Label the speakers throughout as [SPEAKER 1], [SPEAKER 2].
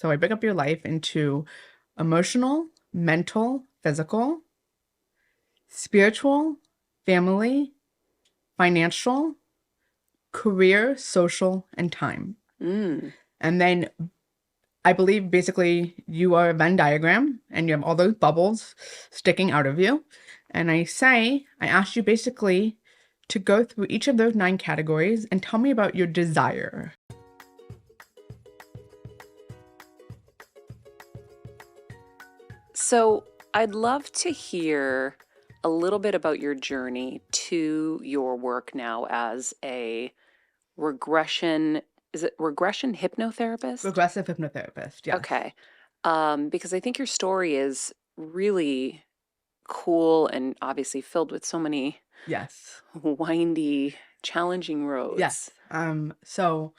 [SPEAKER 1] So I break up your life into emotional, mental, physical, spiritual, family, financial, career, social, and time.
[SPEAKER 2] Mm.
[SPEAKER 1] And then I believe basically you are a Venn diagram and you have all those bubbles sticking out of you. And I asked you basically to go through each of those 9 categories and tell me about your desire.
[SPEAKER 2] So I'd love to hear a little bit about your journey to your work now as a regression, is it regression hypnotherapist?
[SPEAKER 1] Regressive hypnotherapist, yes.
[SPEAKER 2] Okay. Because I think your story is really cool and obviously filled with so many
[SPEAKER 1] Yes.
[SPEAKER 2] windy, challenging
[SPEAKER 1] Yes.
[SPEAKER 2] roads.
[SPEAKER 1] So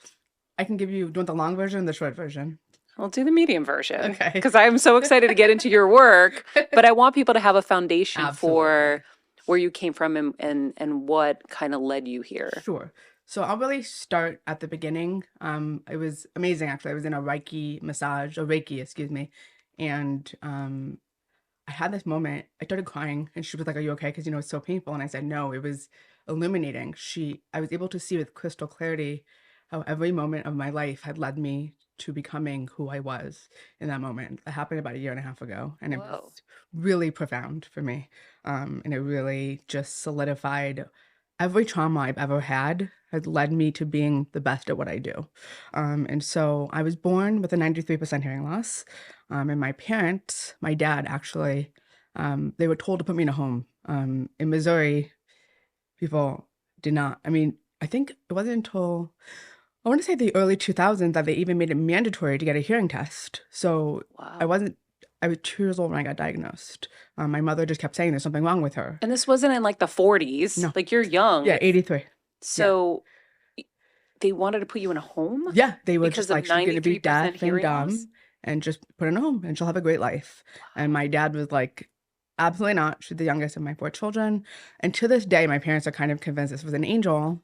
[SPEAKER 1] I can give you, do you want the long version or the short version?
[SPEAKER 2] I'll do the medium version
[SPEAKER 1] Okay.
[SPEAKER 2] because I'm so excited to get into your work, but I want people to have a foundation
[SPEAKER 1] Absolutely.
[SPEAKER 2] for where you came from and what kind of led you here.
[SPEAKER 1] Sure. So I'll really start at the beginning. It was amazing actually. I was in a Reiki, excuse me. And I had this moment. I started crying and she was like, "Are you okay?" Because it's so painful. And I said, "No, it was illuminating." I was able to see with crystal clarity how every moment of my life had led me to becoming who I was in that moment. It happened about a year and a half ago, and it was
[SPEAKER 2] Whoa.
[SPEAKER 1] really profound for me. And it really just solidified every trauma I've ever had led me to being the best at what I do. And so I was born with a 93% hearing loss. And my parents, my dad actually, they were told to put me in a home. In Missouri, people did not. I mean, I think it wasn't until I want to say the early 2000s that they even made it mandatory to get a hearing test. So I
[SPEAKER 2] Wow.
[SPEAKER 1] wasn't, I was 2 years old when I got diagnosed. My mother just kept saying there's something wrong with her.
[SPEAKER 2] And this wasn't in like the 40s.
[SPEAKER 1] No,
[SPEAKER 2] Like you're young.
[SPEAKER 1] yeah, 83. Yeah.
[SPEAKER 2] So they wanted to put you in a home
[SPEAKER 1] Yeah, they were
[SPEAKER 2] because
[SPEAKER 1] just
[SPEAKER 2] of
[SPEAKER 1] like, she's gonna be
[SPEAKER 2] 93%
[SPEAKER 1] deaf and
[SPEAKER 2] hearing loss?
[SPEAKER 1] dumb and just put her in a home and she'll have a great life. And
[SPEAKER 2] Wow.
[SPEAKER 1] my dad was like, absolutely not. She's the youngest of my 4 children. And to this day, my parents are kind of convinced this was an angel.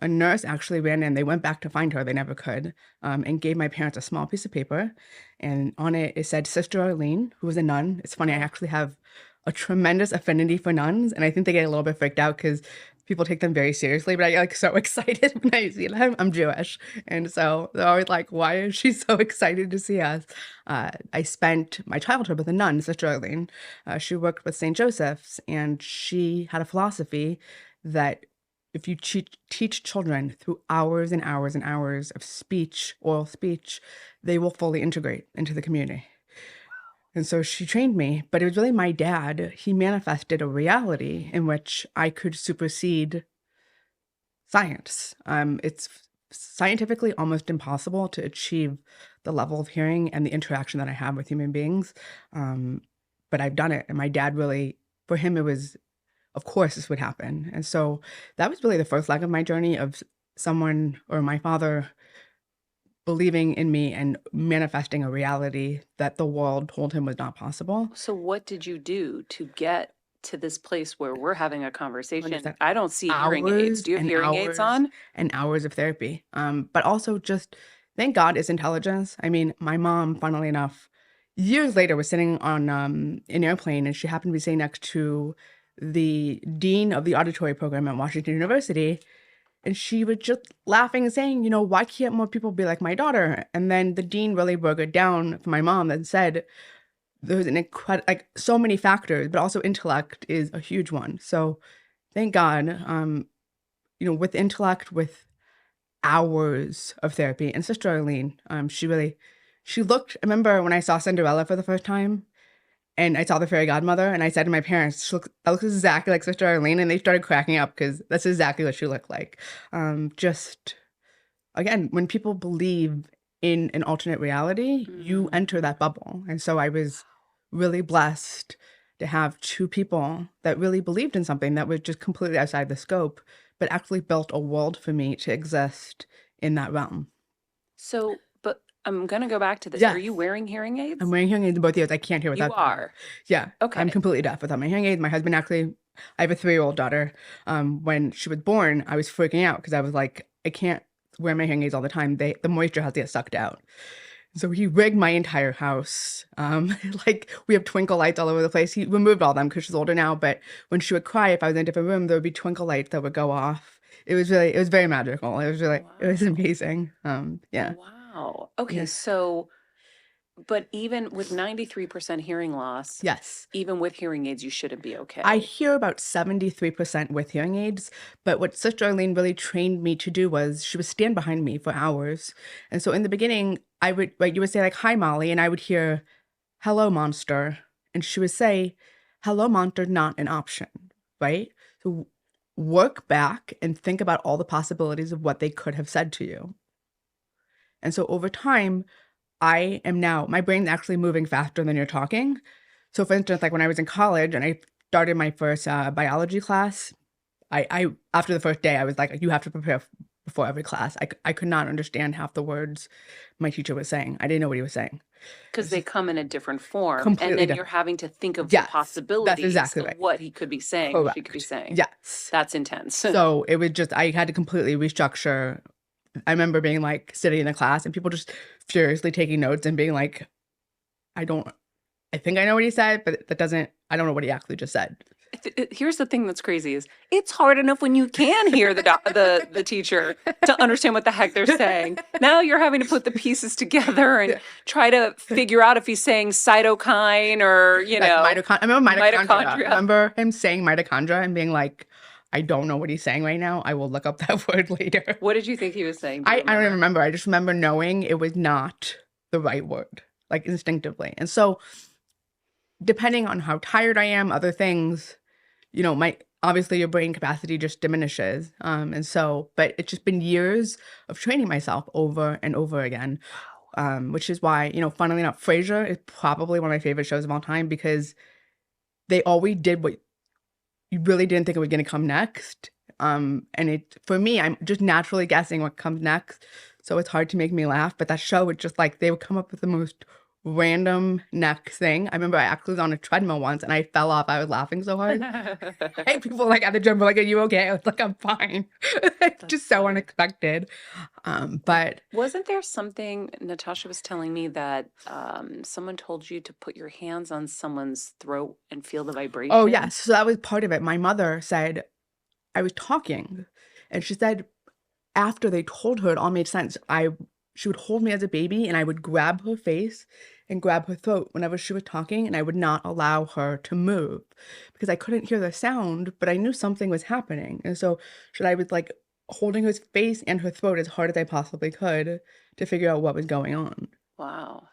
[SPEAKER 1] A nurse actually ran in, they went back to find her, they never could, and gave my parents a small piece of paper. And on it, it said Sister Arlene, who was a nun. It's funny, I
[SPEAKER 2] Oh,
[SPEAKER 1] actually have a tremendous affinity for nuns, and I think they get a little bit freaked out because people take them very seriously, but I get like so excited when I see them. I'm Jewish. And so they're always like, why is she so excited to see us? I spent my childhood with a nun, Sister Arlene. She worked with St. Joseph's, and she had a philosophy that if you teach children through hours and hours and hours of speech, oral speech, they will fully integrate into the community. And so she trained me, but it was really my dad. He manifested a reality in which I could supersede science. It's scientifically almost impossible to achieve the level of hearing and the interaction that I have with human beings. Um, but I've done it. And my dad really, for him, it was, of course, this would happen. And so that was really the first leg of my journey of someone or my father believing in me and manifesting a reality that the world told him was not possible.
[SPEAKER 2] so what did you do to get to this place where we're having a conversation?
[SPEAKER 1] 100%.
[SPEAKER 2] I don't see hearing aids.
[SPEAKER 1] Hours
[SPEAKER 2] Do you have
[SPEAKER 1] and
[SPEAKER 2] hearing aids
[SPEAKER 1] hours
[SPEAKER 2] on?
[SPEAKER 1] and hours of therapy. But also just thank God it's intelligence. I mean, my mom, funnily enough, years later was sitting on an airplane and she happened to be sitting next to the dean of the auditory program at Washington University. And she was just laughing and saying, why can't more people be like my daughter? And then the dean really broke it down for my mom and said, there's an like so many factors, but also intellect is a huge one. So thank God, with intellect, with hours of therapy. And Sister Arlene, she looked, I remember when I saw Cinderella for the first time and I saw the fairy godmother and I said to my parents, that looks exactly like Sister Arlene. And they started cracking up because that's exactly what she looked like. Just, again, when people believe in an alternate reality, you
[SPEAKER 2] Mm.
[SPEAKER 1] enter that bubble. And so I was really blessed to have 2 people that really believed in something that was just completely outside the scope, but actually built a world for me to exist in that realm.
[SPEAKER 2] So, but I'm gonna go back to this. Are
[SPEAKER 1] Yes,
[SPEAKER 2] you wearing hearing
[SPEAKER 1] I'm
[SPEAKER 2] aids?
[SPEAKER 1] wearing hearing aids in both ears. I can't hear
[SPEAKER 2] You
[SPEAKER 1] without them.
[SPEAKER 2] are.
[SPEAKER 1] Yeah, I'm
[SPEAKER 2] Okay.
[SPEAKER 1] completely deaf without my hearing aids. My husband actually, I have a 3-year-old daughter. When she was born, I was freaking out because I was like, I can't wear my hearing aids all the time. The moisture has to get sucked out. So he rigged my entire house. Like we have twinkle lights all over the place. He removed all them because she's older now. But when she would cry, if I was in a different room, there would be twinkle lights that would go off. It was very magical. It was
[SPEAKER 2] Wow.
[SPEAKER 1] amazing. Yeah,
[SPEAKER 2] Wow. Okay,
[SPEAKER 1] yeah,
[SPEAKER 2] so but even with 93% hearing loss,
[SPEAKER 1] yes.
[SPEAKER 2] even with hearing aids, you shouldn't be
[SPEAKER 1] I
[SPEAKER 2] okay.
[SPEAKER 1] hear about 73% with hearing aids, but what Sister Arlene really trained me to do was she would stand behind me for hours. And so in the beginning, I would, like, you would say, like, hi, Molly, and I would hear, hello, monster. And she would say, hello, monster, not an option, right? So work back and think about all the possibilities of what they could have said to you. And so over time, my brain's actually moving faster than you're talking. So for instance, like when I was in college and I started my first biology class, I after the first day, I was like, you have to prepare before every class. I could not understand half the words my teacher was saying. I didn't know what he was saying.
[SPEAKER 2] Because
[SPEAKER 1] It's
[SPEAKER 2] they
[SPEAKER 1] just
[SPEAKER 2] come in a different form, and
[SPEAKER 1] completely
[SPEAKER 2] then you're
[SPEAKER 1] different.
[SPEAKER 2] having to think of the
[SPEAKER 1] Yes, that's
[SPEAKER 2] possibilities
[SPEAKER 1] exactly
[SPEAKER 2] of
[SPEAKER 1] right.
[SPEAKER 2] what he could be saying or she could be
[SPEAKER 1] Correct.
[SPEAKER 2] saying.
[SPEAKER 1] Yes.
[SPEAKER 2] That's intense.
[SPEAKER 1] So it was just, I had to completely restructure. I remember being like sitting in the class and people just furiously taking notes and being like, I don't, I think I know what he said, but I don't know what he actually just said.
[SPEAKER 2] Here's the thing that's crazy is it's hard enough when you can hear the teacher to understand what the heck they're saying. Now you're having to put the pieces together and
[SPEAKER 1] Yeah.
[SPEAKER 2] try to figure out if he's saying cytokine or,
[SPEAKER 1] Like I remember mitochondria. I
[SPEAKER 2] mitochondria.
[SPEAKER 1] remember him saying mitochondria and being like, I don't know what he's saying right now. I will look up that word later.
[SPEAKER 2] What did you think he was saying? Do you
[SPEAKER 1] I don't even
[SPEAKER 2] remember?
[SPEAKER 1] remember. I just remember knowing it was not the right word, like instinctively. And so depending on how tired I am, other things, obviously your brain capacity just diminishes. But it's just been years of training myself over and over again. Which is why, funnily enough, Frasier is probably one of my favorite shows of all time because they always did what you really didn't think it was going to come next. For me, I'm just naturally guessing what comes next. So it's hard to make me laugh. But that show, it's just like they would come up with the most random next thing. I remember I actually was on a treadmill once and I fell off. I was laughing so hard. And people like at the gym were like, "Are you okay?" I was like, "I'm fine." It's just so
[SPEAKER 2] funny.
[SPEAKER 1] unexpected. But
[SPEAKER 2] Wasn't there something Natasha was telling me that someone told you to put your hands on someone's throat and feel the vibration?
[SPEAKER 1] oh yes, so that was part of it. My mother said I was talking, and she said after they told her it all made sense. She would hold me as a baby, and I would grab her face and grab her throat whenever she was talking, and I would not allow her to move because I couldn't hear the sound, but I knew something was happening. And so, I was like holding her face and her throat as hard as I possibly could to figure out what was going on.
[SPEAKER 2] Wow.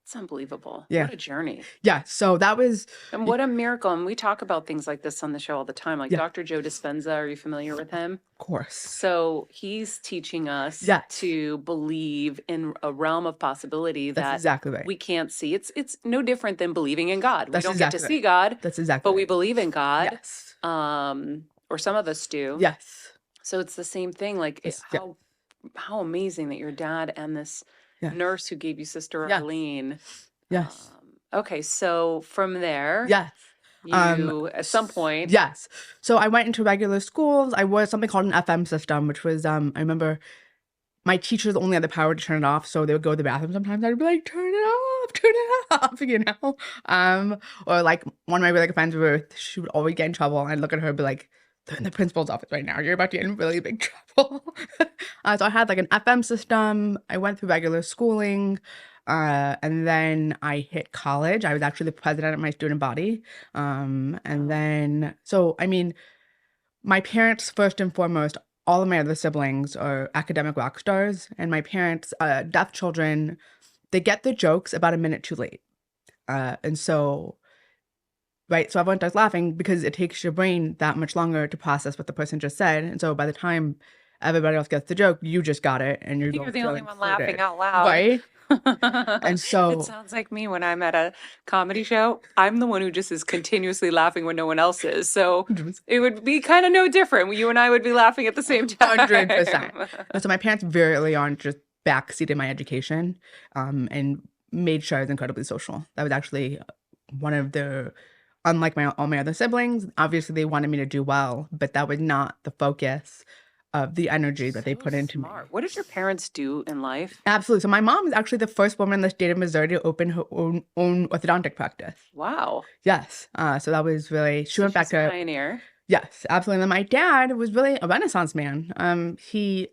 [SPEAKER 2] It's unbelievable.
[SPEAKER 1] Yeah.
[SPEAKER 2] What a journey.
[SPEAKER 1] Yeah. So that was,
[SPEAKER 2] And what a miracle. And we talk about things like this on the show all the time. Like
[SPEAKER 1] yeah,
[SPEAKER 2] Dr. Joe Dispenza, are you familiar with him?
[SPEAKER 1] of course.
[SPEAKER 2] So he's teaching us
[SPEAKER 1] Yes.
[SPEAKER 2] to believe in a realm of possibility
[SPEAKER 1] That's
[SPEAKER 2] that
[SPEAKER 1] exactly right.
[SPEAKER 2] we can't see. It's no different than believing in God.
[SPEAKER 1] That's
[SPEAKER 2] we don't get to
[SPEAKER 1] exactly
[SPEAKER 2] see God,
[SPEAKER 1] That's exactly
[SPEAKER 2] but we
[SPEAKER 1] right.
[SPEAKER 2] believe in God.
[SPEAKER 1] Yes.
[SPEAKER 2] Or some of us do.
[SPEAKER 1] Yes.
[SPEAKER 2] So it's the same thing. Like
[SPEAKER 1] Yeah.
[SPEAKER 2] how amazing that your dad and this
[SPEAKER 1] Yeah.
[SPEAKER 2] nurse who gave you Sister
[SPEAKER 1] Yes.
[SPEAKER 2] Arlene.
[SPEAKER 1] Yes.
[SPEAKER 2] Okay, so from there,
[SPEAKER 1] Yes.
[SPEAKER 2] you at some point,
[SPEAKER 1] Yes. So I went into regular schools. I was something called an FM system, which was I remember my teachers only had the power to turn it off, so they would go to the bathroom sometimes. I'd be like, turn it off, Or like one of my really good friends, Ruth, she would always get in trouble. And I'd look at her and be like, they're in the principal's office right now. You're about to get in really big trouble. So I had like an FM system. I went through regular schooling. And then I hit college. I was actually the president of my student body. And then, so, I mean, my parents, first and foremost, all of my other siblings are academic rock stars. And my parents, deaf children, they get the jokes about a minute too late. And so, right, so everyone starts laughing because it takes your brain that much longer to process what the person just said. And so by the time everybody else gets the joke, you just got it, and you're
[SPEAKER 2] you're the
[SPEAKER 1] feeling
[SPEAKER 2] only one laughing
[SPEAKER 1] included,
[SPEAKER 2] out loud.
[SPEAKER 1] right? And
[SPEAKER 2] It
[SPEAKER 1] so,
[SPEAKER 2] sounds like me when I'm at a comedy show. I'm the one who just is continuously laughing when no one else is. So it would be kind of no different. You and I would be laughing at the same time.
[SPEAKER 1] 100%. And so my parents very early on just backseated my education, and made sure I was incredibly social. That was actually one of the, unlike all my other siblings, obviously they wanted me to do well, but that was not the focus of the energy that they
[SPEAKER 2] So
[SPEAKER 1] put into me.
[SPEAKER 2] smart. What did your parents do in life?
[SPEAKER 1] Absolutely. So my mom is actually the first woman in the state of Missouri to open her own orthodontic practice.
[SPEAKER 2] Wow.
[SPEAKER 1] Yes. So that was really, she
[SPEAKER 2] So
[SPEAKER 1] went back
[SPEAKER 2] she's a
[SPEAKER 1] to,
[SPEAKER 2] pioneer.
[SPEAKER 1] yes, absolutely. And then my dad was really a Renaissance man. He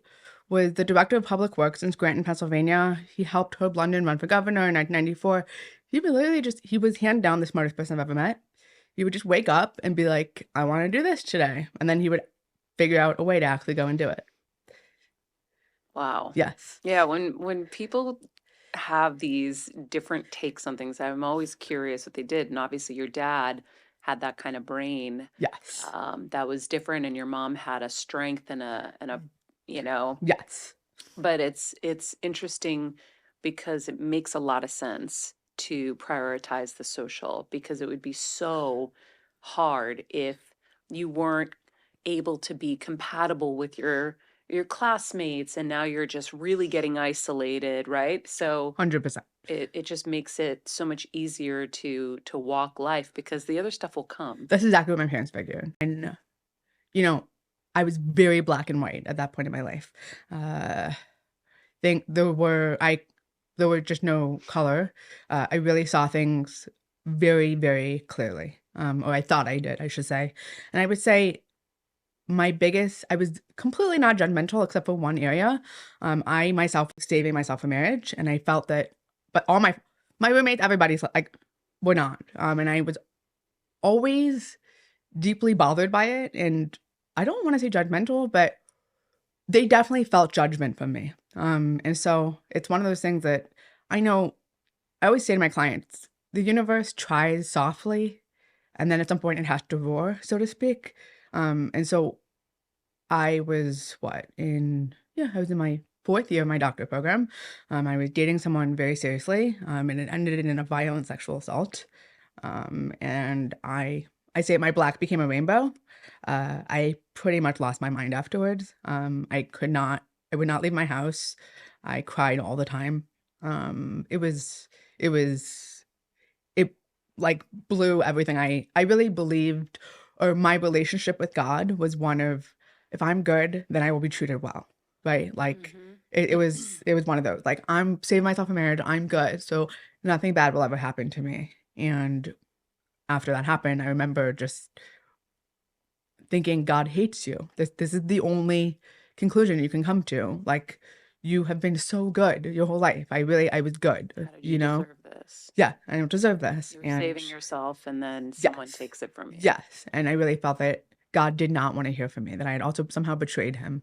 [SPEAKER 1] was the director of public works in Scranton, Pennsylvania. He helped Herb London run for governor in 1994. He was literally he was hands down the smartest person I've ever met. He would just wake up and be like, I want to do this today. And then he would figure out a way to actually go and do it.
[SPEAKER 2] Wow.
[SPEAKER 1] Yes.
[SPEAKER 2] Yeah, when people have these different takes on things, I'm always curious what they did. And obviously your dad had that kind of brain
[SPEAKER 1] Yes.
[SPEAKER 2] that was different, and your mom had a strength and a you know,
[SPEAKER 1] Yes.
[SPEAKER 2] but it's interesting because it makes a lot of sense to prioritize the social, because it would be so hard if you weren't able to be compatible with your classmates, and now you're just really getting isolated, right? So
[SPEAKER 1] 100%.
[SPEAKER 2] it just makes it so much easier to walk life, because the other stuff will come.
[SPEAKER 1] That's exactly what my parents figured. And, you know, I was very black and white at that point in my life. Think there were just no color. I really saw things very, very clearly. Or I thought I did, I should say. And I would say I was completely not judgmental except for one area. I myself was saving myself for marriage, and I felt that, but all my roommates, everybody's like, were not. And I was always deeply bothered by it. And I don't want to say judgmental, but they definitely felt judgment from me. And so it's one of those things that I know, I always say to my clients, the universe tries softly, and then at some point it has to roar, so to speak. And so I was I was in my 4th year of my doctorate program. I was dating someone very seriously, and it ended in a violent sexual assault. And I say my black became a rainbow. I pretty much lost my mind afterwards. I would not leave my house. I cried all the time. It was, it like blew everything. I really believed, or my relationship with God was one of, if I'm good, then I will be treated well. Right. Like it was one of those, like, I'm saving myself for marriage. I'm good. So nothing bad will ever happen to me. And after that happened, I remember just thinking, God hates you. This is the only conclusion you can come to. Like, you have been so good your whole life. I was good,
[SPEAKER 2] How did
[SPEAKER 1] you
[SPEAKER 2] you
[SPEAKER 1] know?
[SPEAKER 2] deserve this?
[SPEAKER 1] Yeah, I don't deserve this.
[SPEAKER 2] You're
[SPEAKER 1] And
[SPEAKER 2] saving yourself, and then someone
[SPEAKER 1] yes,
[SPEAKER 2] takes it from you.
[SPEAKER 1] yes. And I really felt that God did not want to hear from me, that I had also somehow betrayed him,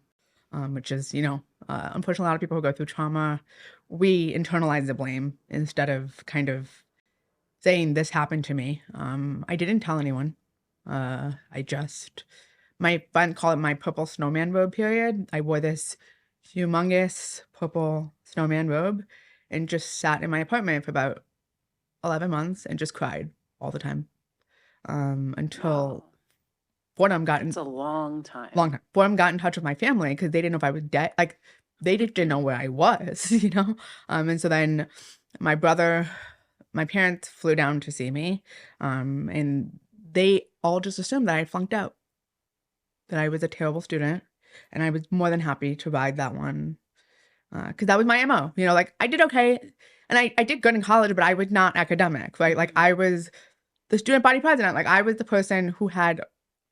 [SPEAKER 1] which is, unfortunately, a lot of people who go through trauma, we internalize the blame instead of kind of saying this happened to me. I didn't tell anyone. My friend called it my purple snowman robe period. I wore this humongous purple snowman robe and just sat in my apartment for about 11 months and just cried all the time. Until
[SPEAKER 2] Wow.
[SPEAKER 1] Fordham got in,
[SPEAKER 2] It's a long time.
[SPEAKER 1] Fordham got in touch with my family because they didn't know if I was dead. Like, they just didn't know where I was, And so then my parents flew down to see me, and they all just assumed that I flunked out, that I was a terrible student, and I was more than happy to ride that one, because that was my MO. Like, I did okay, and I did good in college, but I was not academic, right? Like, I was the student body president. Like, I was the person who had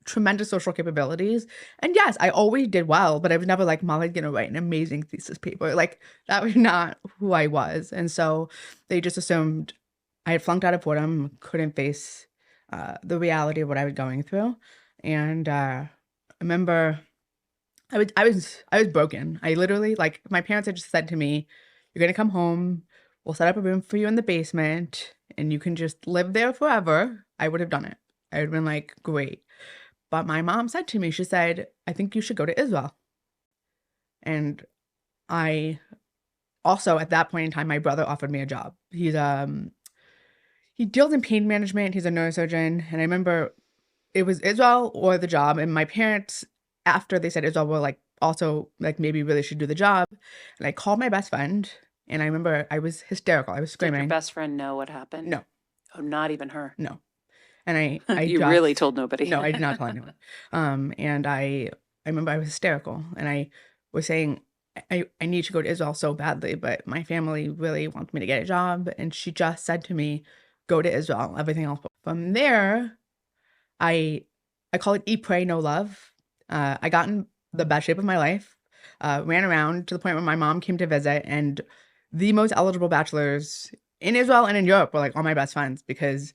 [SPEAKER 1] tremendous social capabilities. And yes, I always did well, but I was never like, Molly's gonna write an amazing thesis paper. Like, that was not who I was. And so they just assumed I had flunked out of Fordham, couldn't face the reality of what I was going through. And I remember I was broken. I literally, like, my parents had just said to me, you're gonna come home, we'll set up a room for you in the basement, and you can just live there forever. I would have done it. I would have been like, great. But my mom said to me, she said, I think you should go to Israel. And I also, at that point in time, my brother offered me a job. He deals in pain management. He's a neurosurgeon. And I remember it was Israel or the job. And my parents, after they said Israel, were like, also like, maybe really should do the job. And I called my best friend. And I remember I was hysterical. I was
[SPEAKER 2] Did your
[SPEAKER 1] screaming.
[SPEAKER 2] best friend know what happened?
[SPEAKER 1] No.
[SPEAKER 2] Oh, not even her.
[SPEAKER 1] No. And I
[SPEAKER 2] You really told nobody.
[SPEAKER 1] No, I did not tell anyone. And I remember I was hysterical and I was saying, I need to go to Israel so badly, but my family really wants me to get a job. And she just said to me, go to Israel, everything else. From there, I I call it eat, pray, no love. I got in the best shape of my life, ran around to the point where my mom came to visit, and the most eligible bachelors in Israel and in Europe were like all my best friends because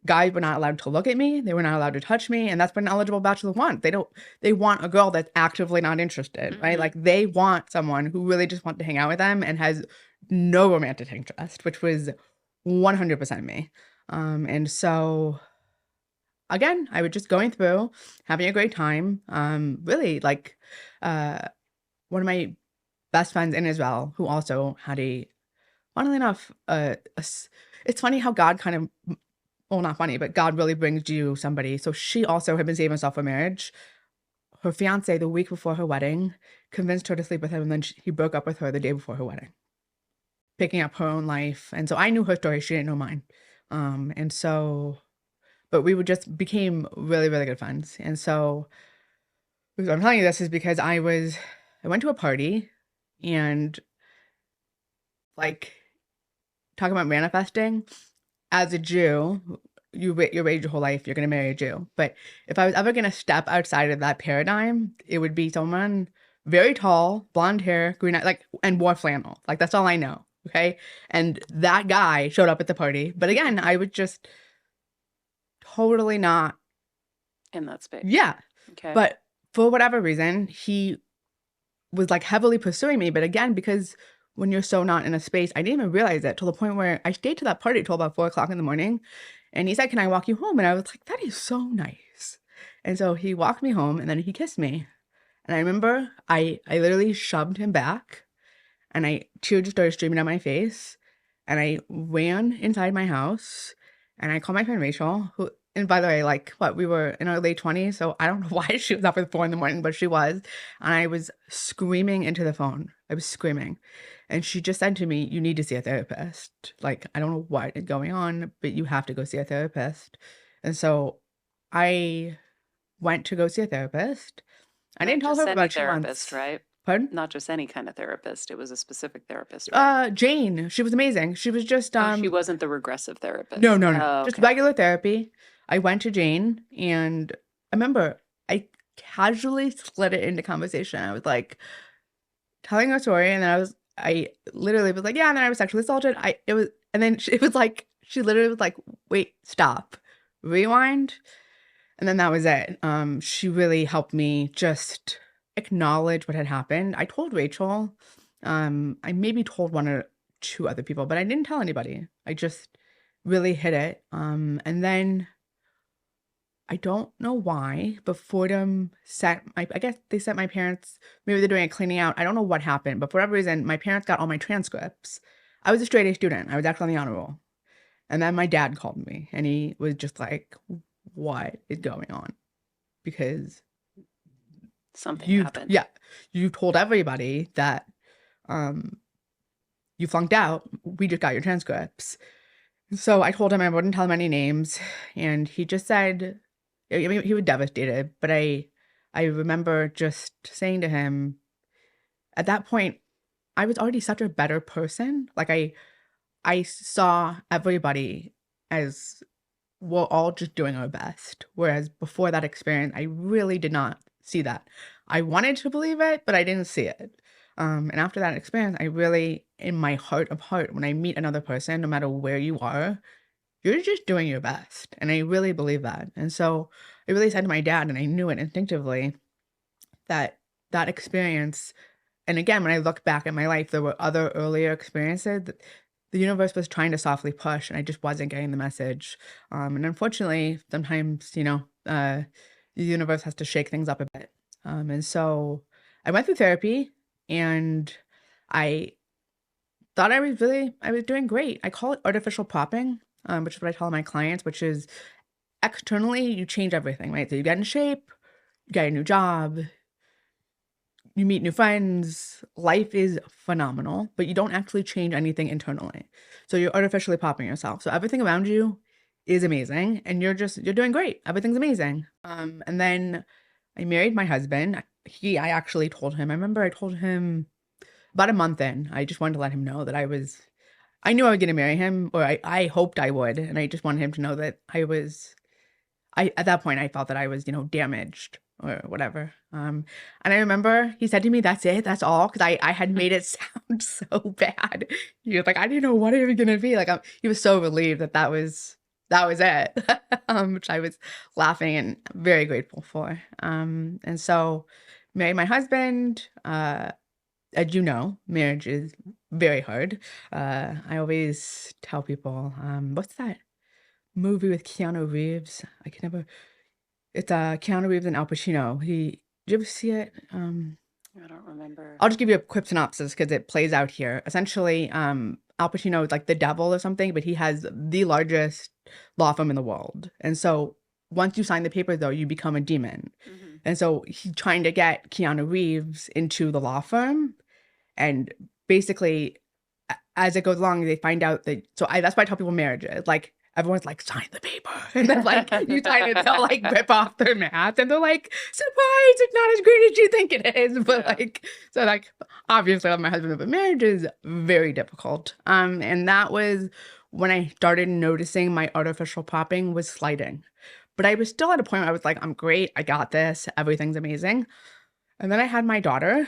[SPEAKER 1] guys were not allowed to look at me, they were not allowed to touch me, and that's what an eligible bachelor wants. They want a girl that's actively not interested, right? Like they want someone who really just wants to hang out with them and has no romantic interest, which was 100% me. And so again, I was just going through, having a great time. Really, like, one of my best friends in Israel who also had funnily enough, it's funny how God kind of, well, not funny, but God really brings you somebody. So she also had been saving herself for marriage. Her fiance, the week before her wedding, convinced her to sleep with him, and then he broke up with her the day before her wedding, picking up her own life. And so I knew her story; she didn't know mine. And so but we would just became really, really good friends. And so the reason I'm telling you this is because I went to a party and like talking about manifesting as a Jew, you're raised your whole life, you're gonna marry a Jew. But if I was ever gonna step outside of that paradigm, it would be someone very tall, blonde hair, green eye, like, and wore flannel. Like that's all I know. Okay. And that guy showed up at the party. But again, I was just totally not
[SPEAKER 2] in that space.
[SPEAKER 1] Yeah.
[SPEAKER 2] Okay.
[SPEAKER 1] But for whatever reason, he was like heavily pursuing me. But again, because when you're so not in a space, I didn't even realize it till the point where I stayed to that party till about 4 o'clock in the morning. And he said, can I walk you home? And I was like, that is so nice. And so he walked me home and then he kissed me. And I remember I literally shoved him back and tears just started streaming down my face. And I ran inside my house and I called my friend Rachel, who, and by the way, like, what, we were in our late 20s, so I don't know why she was up at 4 in the morning, but she was. And I was screaming into the phone. I was screaming. And she just said to me, you need to see a therapist. Like, I don't know what is going on, but you have to go see a therapist. And so I went to go see a therapist. I didn't tell her for about 2 months.
[SPEAKER 2] Right?
[SPEAKER 1] Pardon?
[SPEAKER 2] Not just any kind of therapist. It was a specific therapist, right?
[SPEAKER 1] Jane. She was amazing. She was just
[SPEAKER 2] she wasn't the regressive therapist.
[SPEAKER 1] No.
[SPEAKER 2] Oh,
[SPEAKER 1] Just
[SPEAKER 2] okay.
[SPEAKER 1] regular therapy. I went to Jane and I remember I casually slid it into conversation. I was like telling her story and then I literally was like, yeah, and then I was sexually assaulted. And then it was like, she literally was like, wait, stop, rewind. And then that was it. She really helped me just acknowledge what had happened. I told Rachel, I maybe told 1 or 2 other people, but I didn't tell anybody. I just really hid it. And then I don't know why, but Fordham I guess they sent my parents, maybe they're doing a cleaning out. I don't know what happened, but for whatever reason, my parents got all my transcripts. I was a straight A student. I was actually on the honor roll. And then my dad called me and he was just like, what is going on? Because
[SPEAKER 2] something happened.
[SPEAKER 1] Yeah. You told everybody that you flunked out. We just got your transcripts. So I told him I wouldn't tell him any names. And he just said, I mean, he was devastated. But I remember just saying to him, at that point, I was already such a better person. Like I saw everybody as we're all just doing our best. Whereas before that experience, I really did not see that. I wanted to believe it, but I didn't see it. And after that experience, I really, in my heart of heart, when I meet another person, no matter where you are, you're just doing your best. And I really believe that. And so I really said to my dad, and I knew it instinctively, that that experience, and again, when I look back at my life, there were other earlier experiences that the universe was trying to softly push, and I just wasn't getting the message. And unfortunately, sometimes, the universe has to shake things up a bit. And so I went through therapy, and I thought I was doing great. I call it artificial popping, which is what I tell my clients, which is externally, you change everything, right? So you get in shape, you get a new job, you meet new friends, life is phenomenal, but you don't actually change anything internally. So you're artificially popping yourself. So everything around you is amazing and you're doing great. Everything's amazing. And then I married my husband. I actually told him, I remember I told him about a month in, I just wanted to let him know that I knew I was gonna marry him, or I hoped I would, and I just wanted him to know that at that point, I felt that I was, damaged or whatever. And I remember he said to me, "That's it, that's all," because I had made it sound so bad. He was like, "I didn't know what it was gonna be." Like, he was so relieved that that was it, which I was laughing and very grateful for. And so married my husband. As you know, marriage is very hard. I always tell people, what's that movie with Keanu Reeves? I can never. It's Keanu Reeves and Al Pacino. Did you ever see it?
[SPEAKER 2] I don't remember.
[SPEAKER 1] I'll just give you a quick synopsis because it plays out here. Essentially, Al Pacino is like the devil or something, but he has the largest law firm in the world. And so once you sign the papers, though, you become a demon. And so he's trying to get Keanu Reeves into the law firm. And basically, as it goes along, they find out that. That's why I tell people marriage is like, everyone's like, sign the paper. And then like you sign it, they'll like rip off their mask and they're like, surprise, it's not as great as you think it is. But obviously I love my husband, but marriage is very difficult. And that was when I started noticing my artificial popping was sliding. But I was still at a point where I was like, I'm great, I got this, everything's amazing. And then I had my daughter.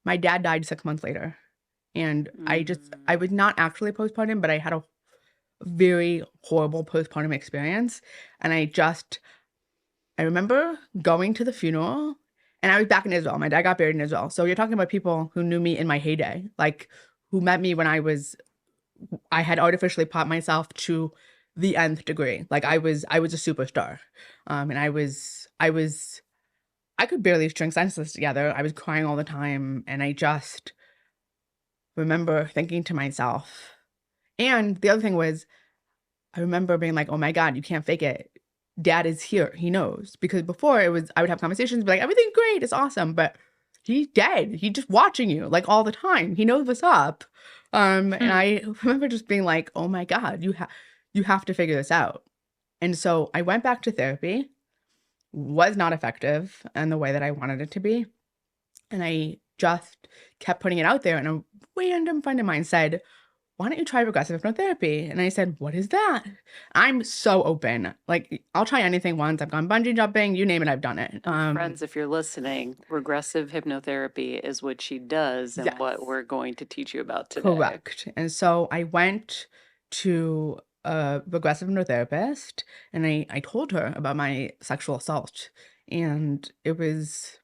[SPEAKER 1] My dad died 6 months later. And I was not actually postpartum, but I had a very horrible postpartum experience. And I remember going to the funeral, and I was back in Israel. My dad got buried in Israel. So you're talking about people who knew me in my heyday, like who met me when I had artificially popped myself to the nth degree. Like I was a superstar. And I could barely string sentences together. I was crying all the time. And I just remember thinking to myself, and the other thing was, I remember being like, oh my God, you can't fake it. Dad is here. He knows. Because before I would have conversations, be like, everything's great. It's awesome. But he's dead. He's just watching you like all the time. He knows what's up. And I remember just being like, oh my God, you have to figure this out. And so I went back to therapy, was not effective in the way that I wanted it to be. And I just kept putting it out there. And a random friend of mine said, why don't you try regressive hypnotherapy? And I said, what is that? I'm so open. Like, I'll try anything once. I've gone bungee jumping, you name it, I've done it.
[SPEAKER 2] Friends, if you're listening, regressive hypnotherapy is what she does and
[SPEAKER 1] Yes.
[SPEAKER 2] what we're going to teach you about today.
[SPEAKER 1] Correct. And so I went to a regressive hypnotherapist, and I told her about my sexual assault. And it was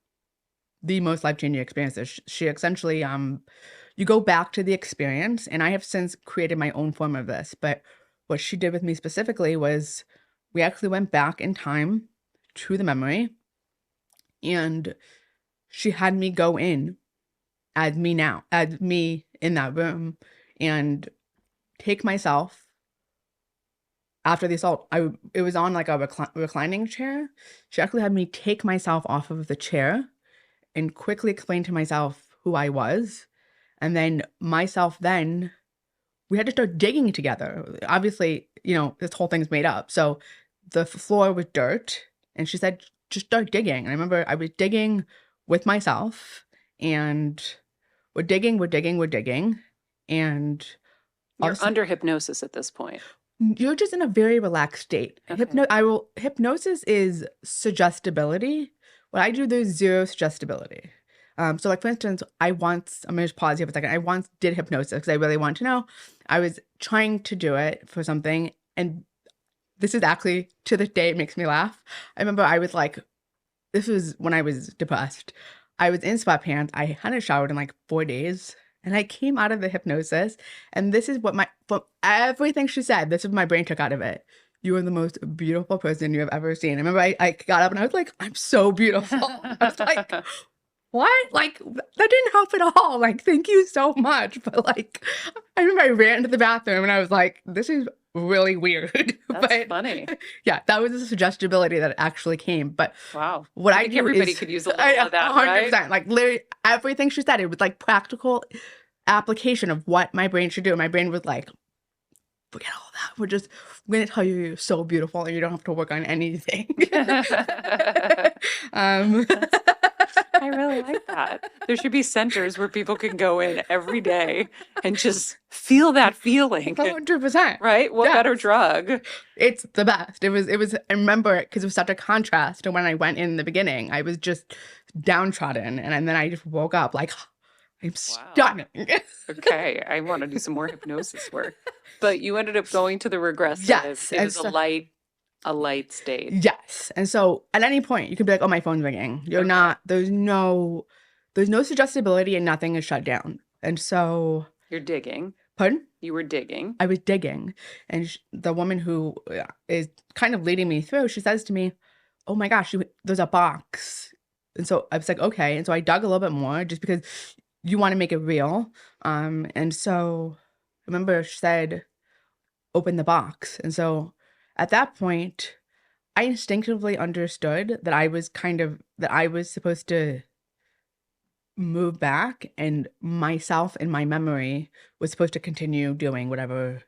[SPEAKER 1] the most life-changing experience. She essentially, you go back to the experience, and I have since created my own form of this, but what she did with me specifically was we actually went back in time to the memory, and she had me go in as me in that room, and take myself after the assault. It was on like a reclining chair. She actually had me take myself off of the chair and quickly explain to myself who I was. And then we had to start digging together. Obviously, this whole thing's made up. So the floor was dirt, and she said, just start digging. And I remember I was digging with myself, and we're digging. And
[SPEAKER 2] you're under hypnosis at this point.
[SPEAKER 1] You're just in a very relaxed state. Okay. Hypnosis is suggestibility. What I do, there's zero suggestibility. So like, for instance, I'm going to just pause here for a second. I once did hypnosis because I really wanted to know. I was trying to do it for something, and this is actually, to this day, it makes me laugh. I remember I was like, this was when I was depressed. I was in sweatpants. I hadn't showered in like 4 days, and I came out of the hypnosis, and this is what from everything she said, this is what my brain took out of it. You are the most beautiful person you have ever seen. I remember I got up and I was like, I'm so beautiful. I was like, what? Like, that didn't help at all. Like, thank you so much. But like, I remember I ran to the bathroom and I was like, this is really weird.
[SPEAKER 2] That's funny.
[SPEAKER 1] Yeah, that was the suggestibility that actually came. But
[SPEAKER 2] wow,
[SPEAKER 1] what
[SPEAKER 2] I think everybody could use a little of that,
[SPEAKER 1] 100%.
[SPEAKER 2] Right?
[SPEAKER 1] Like, literally everything she said, it was like practical application of what my brain should do. My brain was like, forget all that. We're going to tell you you're so beautiful and you don't have to work on anything.
[SPEAKER 2] I really like that. There should be centers where people can go in every day and just feel that feeling,
[SPEAKER 1] 100%.
[SPEAKER 2] right? What better
[SPEAKER 1] Yes.
[SPEAKER 2] drug?
[SPEAKER 1] It's the best. I remember it because it was such a contrast to when I went in the beginning. I was just downtrodden, and then I just woke up like, I'm
[SPEAKER 2] Wow.
[SPEAKER 1] stunning.
[SPEAKER 2] Okay, I want to do some more hypnosis work. But you ended up going to the regressive.
[SPEAKER 1] Yes.
[SPEAKER 2] It
[SPEAKER 1] And
[SPEAKER 2] was
[SPEAKER 1] so,
[SPEAKER 2] a light state.
[SPEAKER 1] yes. And so at any point you could be like, oh, my phone's ringing. You're
[SPEAKER 2] Okay.
[SPEAKER 1] not, there's no suggestibility and nothing is shut down. And so,
[SPEAKER 2] You're digging.
[SPEAKER 1] pardon?
[SPEAKER 2] You were digging.
[SPEAKER 1] I was digging. And the woman who is kind of leading me through, she says to me, oh my gosh, there's a box. And so I was like, okay. And so I dug a little bit more just because you want to make it real. And so I remember she said, open the box. And so at that point, I instinctively understood that I was supposed to move back, and myself in my memory was supposed to continue doing whatever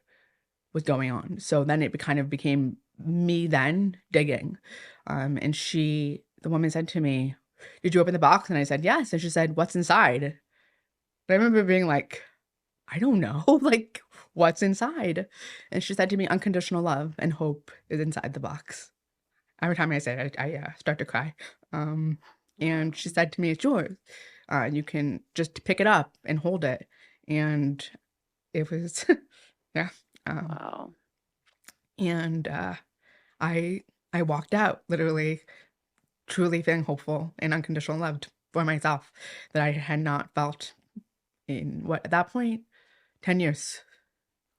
[SPEAKER 1] was going on. So then it kind of became me then digging. And the woman said to me, did you open the box? And I said, yes. And she said, what's inside? And I remember being like, I don't know, like, what's inside? And she said to me, unconditional love and hope is inside the box. Every time I say it, I start to cry. And she said to me, it's yours. You can just pick it up and hold it. And it was, yeah.
[SPEAKER 2] Wow.
[SPEAKER 1] And I walked out literally, truly feeling hopeful and unconditional loved for myself that I had not felt in at that point, 10 years.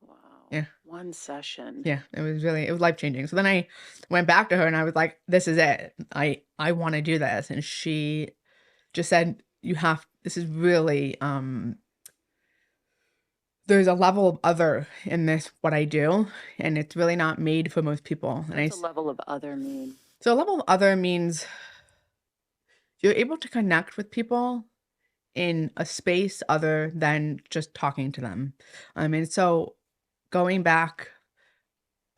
[SPEAKER 2] Wow.
[SPEAKER 1] Yeah.
[SPEAKER 2] One session.
[SPEAKER 1] Yeah, it was life-changing. So then I went back to her and I was like, this is it. I want to do this. And she just said, this is really, there's a level of other in this, what I do, and it's really not made for most people.
[SPEAKER 2] What's a level of other mean?
[SPEAKER 1] So a level of other means you're able to connect with people in a space other than just talking to them. And so going back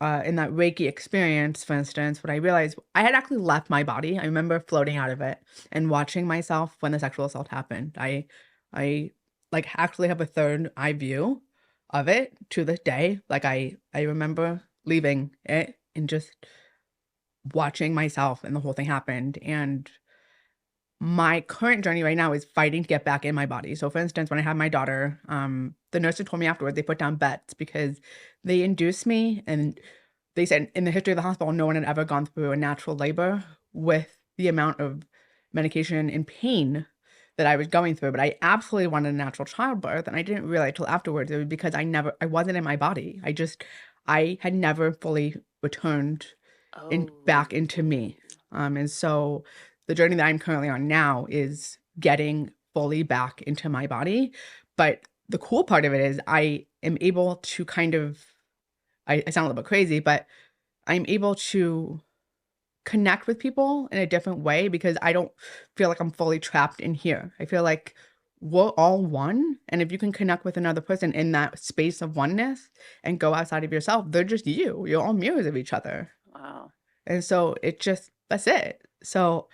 [SPEAKER 1] in that Reiki experience, for instance, what I realized, I had actually left my body. I remember floating out of it and watching myself when the sexual assault happened. I like actually have a third eye view of it to this day. Like I remember leaving it and just watching myself and the whole thing happened. And my current journey right now is fighting to get back in my body. So for instance, when I had my daughter, the nurses told me afterwards they put down bets because they induced me, and they said in the history of the hospital, no one had ever gone through a natural labor with the amount of medication and pain that I was going through. But I absolutely wanted a natural childbirth, and I didn't realize till afterwards it was because I wasn't in my body. I had never fully returned back into me. And so the journey that I'm currently on now is getting fully back into my body. But the cool part of it is I am able to kind of, I sound a little bit crazy, but I'm able to connect with people in a different way because I don't feel like I'm fully trapped in here. I feel like we're all one. And if you can connect with another person in that space of oneness and go outside of yourself, they're just you. You're all mirrors of each other.
[SPEAKER 2] Wow.
[SPEAKER 1] And so that's it. So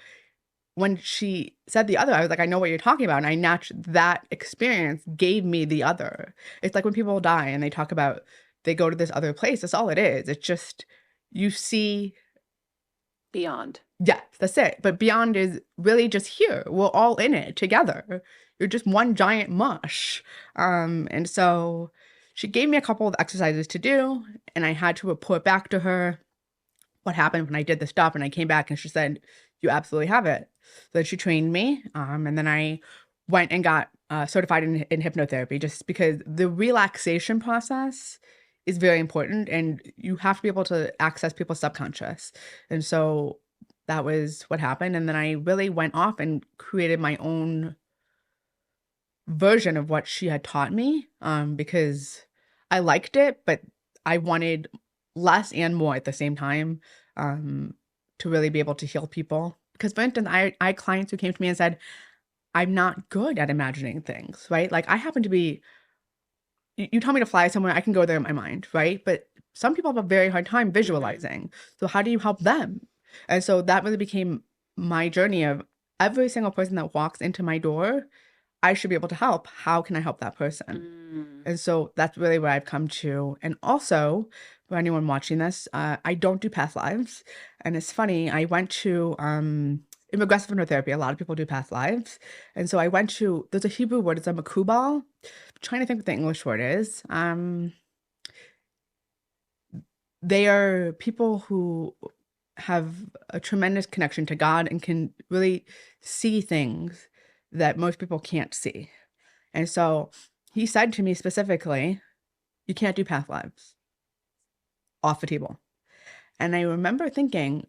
[SPEAKER 1] when she said the other, I was like, I know what you're talking about. And that experience gave me the other. It's like when people die and they talk about, they go to this other place. That's all it is. It's just, you see.
[SPEAKER 2] Beyond.
[SPEAKER 1] Yes, that's it. But beyond is really just here. We're all in it together. You're just one giant mush. And so she gave me a couple of exercises to do, and I had to report back to her what happened when I did the stuff. And I came back and she said, you absolutely have it. So she trained me. And then I went and got certified in hypnotherapy, just because the relaxation process is very important and you have to be able to access people's subconscious. And so that was what happened. And then I really went off and created my own version of what she had taught me, because I liked it, but I wanted less and more at the same time, to really be able to heal people. Because for instance, I had clients who came to me and said, I'm not good at imagining things, right? Like I happen to be, you tell me to fly somewhere, I can go there in my mind, right? But some people have a very hard time visualizing. So how do you help them? And so that really became my journey of, every single person that walks into my door, I should be able to help. How can I help that person?
[SPEAKER 2] Mm.
[SPEAKER 1] And so that's really where I've come to. And also, for anyone watching this, I don't do past lives. And it's funny, I went to in regressive hypnotherapy, a lot of people do past lives. And so I went to, there's a Hebrew word, it's a makubal. I'm trying to think what the English word is. They are people who have a tremendous connection to God and can really see things that most people can't see. And so he said to me specifically, you can't do past lives, off the table. And I remember thinking,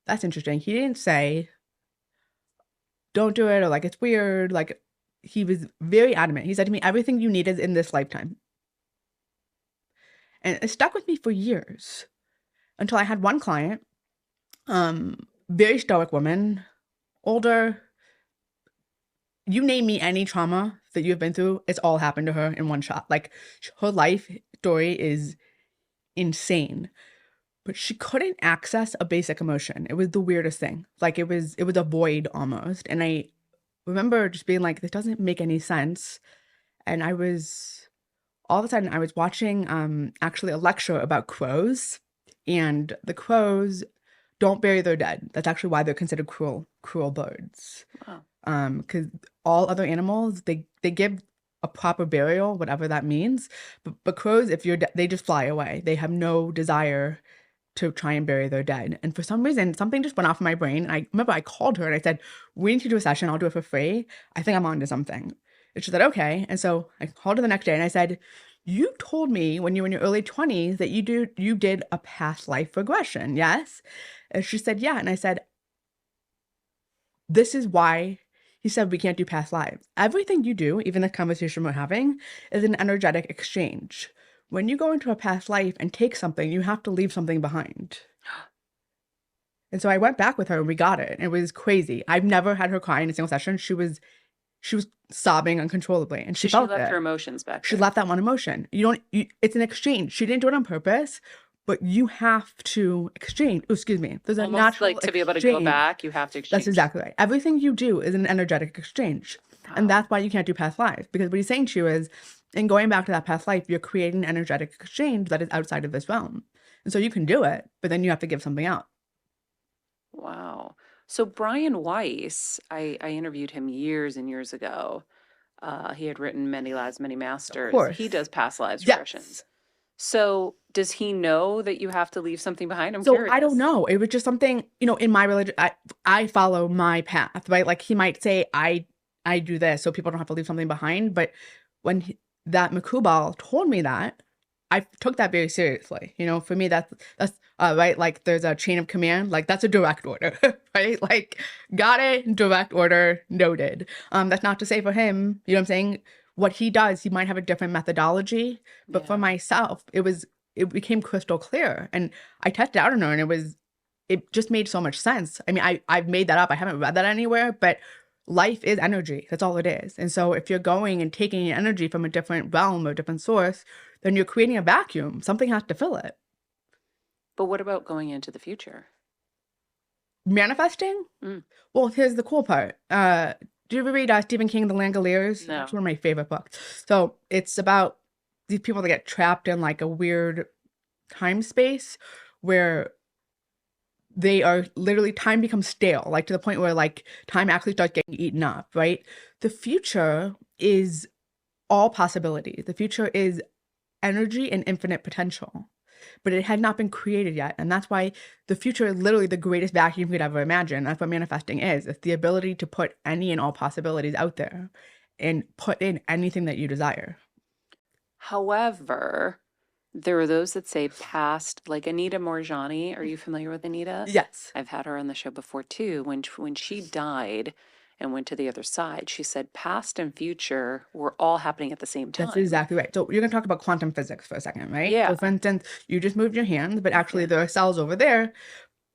[SPEAKER 1] that's interesting. He didn't say, don't do it, or like, it's weird. Like, he was very adamant. He said to me, everything you need is in this lifetime. And it stuck with me for years until I had one client, very stoic woman, older. You name me any trauma that you've been through, it's all happened to her in one shot. Like, her life story is insane, but she couldn't access a basic emotion. It was the weirdest thing. Like, it was a void almost. And I remember just being like, this doesn't make any sense. And all of a sudden I was watching actually a lecture about crows, and the crows don't bury their dead. That's actually why they're considered cruel birds.
[SPEAKER 2] Wow.
[SPEAKER 1] Because all other animals, they give a proper burial, whatever that means. But crows, if you're they just fly away. They have no desire to try and bury their dead. And for some reason, something just went off in my brain. And I remember I called her and I said, we need to do a session. I'll do it for free. I think I'm onto something. And she said, okay. And so I called her the next day and I said, you told me when you were in your early 20s that you did a past life regression, yes? And she said, yeah. And I said, this is why. He said, we can't do past lives. Everything you do, even the conversation we're having, is an energetic exchange. When you go into a past life and take something, you have to leave something behind. And so I went back with her and we got it. It was crazy. I've never had her cry in a single session. She was sobbing uncontrollably, and she felt
[SPEAKER 2] left
[SPEAKER 1] it.
[SPEAKER 2] her emotions back
[SPEAKER 1] She
[SPEAKER 2] there.
[SPEAKER 1] left that one emotion. It's an exchange. She didn't do it on purpose, but you have to exchange. Oh, excuse me. There's a
[SPEAKER 2] Almost
[SPEAKER 1] natural
[SPEAKER 2] like to be able to go
[SPEAKER 1] exchange.
[SPEAKER 2] back, you have to exchange.
[SPEAKER 1] That's exactly right. Everything you do is an energetic exchange. And
[SPEAKER 2] Wow.
[SPEAKER 1] that's why you can't do past lives. Because what he's saying to you is, in going back to that past life, you're creating an energetic exchange that is outside of this realm. And so you can do it, but then you have to give something out.
[SPEAKER 2] Wow. So Brian Weiss, I interviewed him years and years ago. He had written Many Lives, Many Masters.
[SPEAKER 1] course.
[SPEAKER 2] He does past lives
[SPEAKER 1] Yes.
[SPEAKER 2] regressions. So does he know that you have to leave something behind? I'm
[SPEAKER 1] So
[SPEAKER 2] curious.
[SPEAKER 1] I don't know. It was just something, in my religion, I follow my path, right? Like, he might say, I do this so people don't have to leave something behind. But when that Makubal told me that, I took that very seriously. For me, that's right. Like, there's a chain of command. Like, that's a direct order, right? Like, got it, direct order, noted. That's not to say for him, you know what I'm saying? What he does, he might have a different methodology, but for myself, it became crystal clear. And I tested out on her, and it just made so much sense. I mean, I've made that up. I haven't read that anywhere, but life is energy. That's all it is. And so if you're going and taking energy from a different realm or a different source, then you're creating a vacuum. Something has to fill it.
[SPEAKER 2] But what about going into the future?
[SPEAKER 1] Manifesting? Well, here's the cool part. Do you ever read Stephen King, The Langoliers?
[SPEAKER 2] No.
[SPEAKER 1] It's one of my favorite books. So it's about these people that get trapped in like a weird time space where they are literally, time becomes stale, like to the point where like time actually starts getting eaten up, right? The future is all possibility. The future is energy and infinite potential, but it had not been created yet. And that's why the future is literally the greatest vacuum you could ever imagine. That's what manifesting is. It's the ability to put any and all possibilities out there and put in anything that you desire.
[SPEAKER 2] However, there are those that say past, like Anita Morjani. Are you familiar with Anita?
[SPEAKER 1] Yes.
[SPEAKER 2] I've had her on the show before too. When she died and went to the other side, she said past and future were all happening at the same time.
[SPEAKER 1] That's exactly right. So you're going to talk about quantum physics for a second, right?
[SPEAKER 2] Yeah.
[SPEAKER 1] So for instance, you just moved your hand, but actually there are cells over there.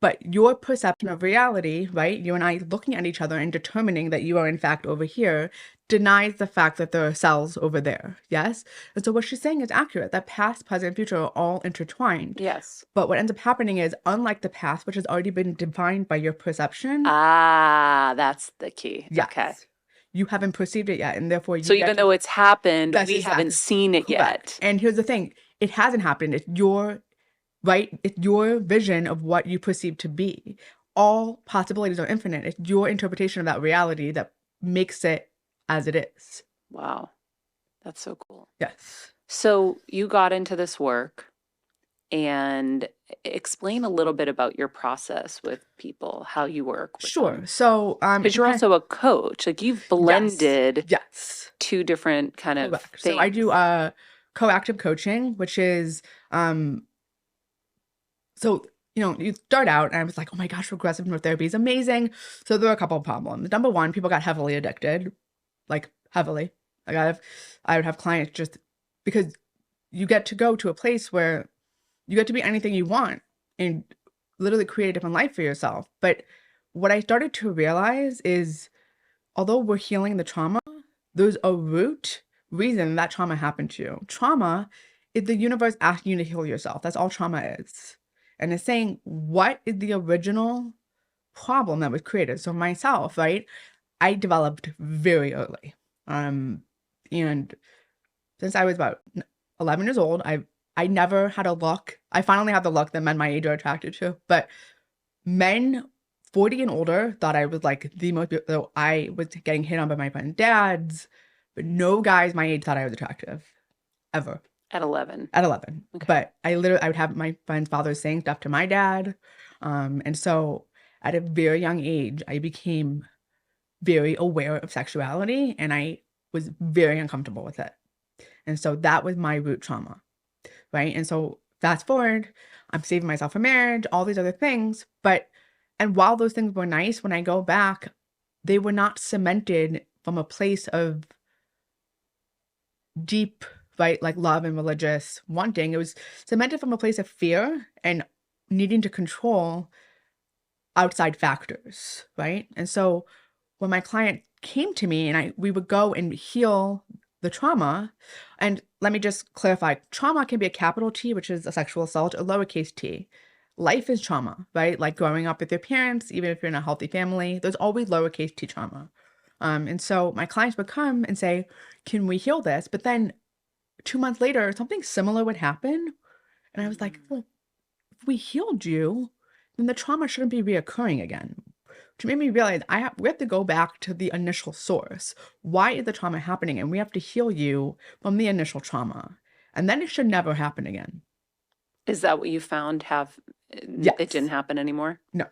[SPEAKER 1] But your perception of reality, right? You and I looking at each other and determining that you are in fact over here denies the fact that there are cells over there. Yes. And so what she's saying is accurate, that past, present, and future are all intertwined.
[SPEAKER 2] Yes.
[SPEAKER 1] But what ends up happening is, unlike the past, which has already been defined by your perception.
[SPEAKER 2] That's the key.
[SPEAKER 1] Yes.
[SPEAKER 2] Okay.
[SPEAKER 1] You haven't perceived it yet, and therefore you
[SPEAKER 2] So even though it's happened, we haven't seen it
[SPEAKER 1] correct.
[SPEAKER 2] yet.
[SPEAKER 1] And here's the thing. It hasn't happened. It's your It's your vision of what you perceive to be. All possibilities are infinite. It's your interpretation of that reality that makes it as it is.
[SPEAKER 2] Wow. That's so cool.
[SPEAKER 1] Yes.
[SPEAKER 2] So you got into this work, and explain a little bit about your process with people, how you work with
[SPEAKER 1] Sure.
[SPEAKER 2] them.
[SPEAKER 1] So,
[SPEAKER 2] Because you're also a coach. Like, you've blended
[SPEAKER 1] yes.
[SPEAKER 2] two different kind of
[SPEAKER 1] Correct.
[SPEAKER 2] things.
[SPEAKER 1] So I do coactive coaching, which is so, you start out and I was like, oh my gosh, regressive hypnotherapy is amazing. So there were a couple of problems. Number one, people got heavily addicted, like heavily. Like I would have clients just because you get to go to a place where you get to be anything you want and literally create a different life for yourself. But what I started to realize is, although we're healing the trauma, there's a root reason that trauma happened to you. Trauma is the universe asking you to heal yourself. That's all trauma is. And it's saying, what is the original problem that was created? So myself, right? I developed very early. And since I was about 11 years old, I never had a look. I finally had the look that men my age are attracted to. But men 40 and older thought I was like the most, so I was getting hit on by my friends' dads, but no guys my age thought I was attractive, ever.
[SPEAKER 2] At 11.
[SPEAKER 1] At 11.
[SPEAKER 2] Okay.
[SPEAKER 1] But I would have my friends' fathers saying stuff to my dad. And so at a very young age, I became very aware of sexuality and I was very uncomfortable with it. And so that was my root trauma, right? And so fast forward, I'm saving myself for marriage, all these other things. And while those things were nice, when I go back, they were not cemented from a place of deep, right, like love and religious wanting. It was cemented from a place of fear and needing to control outside factors, right? And so when my client came to me and we would go and heal the trauma, and let me just clarify, trauma can be a capital T, which is a sexual assault, a lowercase t. Life is trauma, right? Like growing up with your parents, even if you're in a healthy family, there's always lowercase t trauma. And so my clients would come and say, can we heal this? But then 2 months later, something similar would happen. And I was like, well, if we healed you, then the trauma shouldn't be reoccurring again. Which made me realize we have to go back to the initial source. Why is the trauma happening? And we have to heal you from the initial trauma. And then it should never happen again.
[SPEAKER 2] Is that what you found
[SPEAKER 1] Yes.
[SPEAKER 2] It didn't happen anymore?
[SPEAKER 1] No.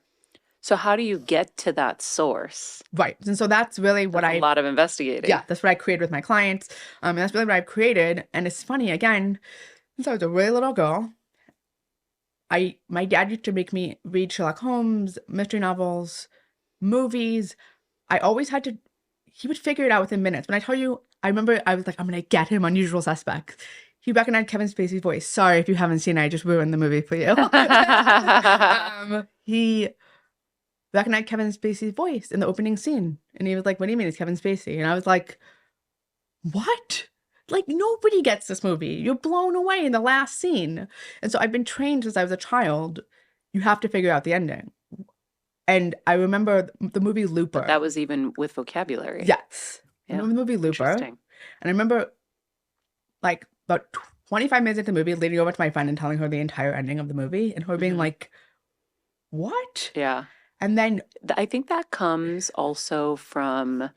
[SPEAKER 2] So how do you get to that source?
[SPEAKER 1] Right. And so that's really what
[SPEAKER 2] a lot of investigating.
[SPEAKER 1] Yeah, that's what I created with my clients. And that's really what I've created. And it's funny, again, since I was a really little girl, my dad used to make me read Sherlock Holmes, mystery novels, movies. He would figure it out within minutes. When I tell you, I remember I was like, I'm going to get him Unusual Suspects. He recognized Kevin Spacey's voice. Sorry if you haven't seen it, I just ruined the movie for you. He recognized Kevin Spacey's voice in the opening scene. And he was like, what do you mean it's Kevin Spacey? And I was like, what? Like, nobody gets this movie. You're blown away in the last scene. And so I've been trained since I was a child. You have to figure out the ending. And I remember the movie Looper.
[SPEAKER 2] But that was even with vocabulary.
[SPEAKER 1] Yes.
[SPEAKER 2] Yeah.
[SPEAKER 1] I remember the movie Looper. And I remember, like, about 25 minutes into the movie, leading over to my friend and telling her the entire ending of the movie. And her being like, what?
[SPEAKER 2] Yeah.
[SPEAKER 1] And then
[SPEAKER 2] I think that comes also from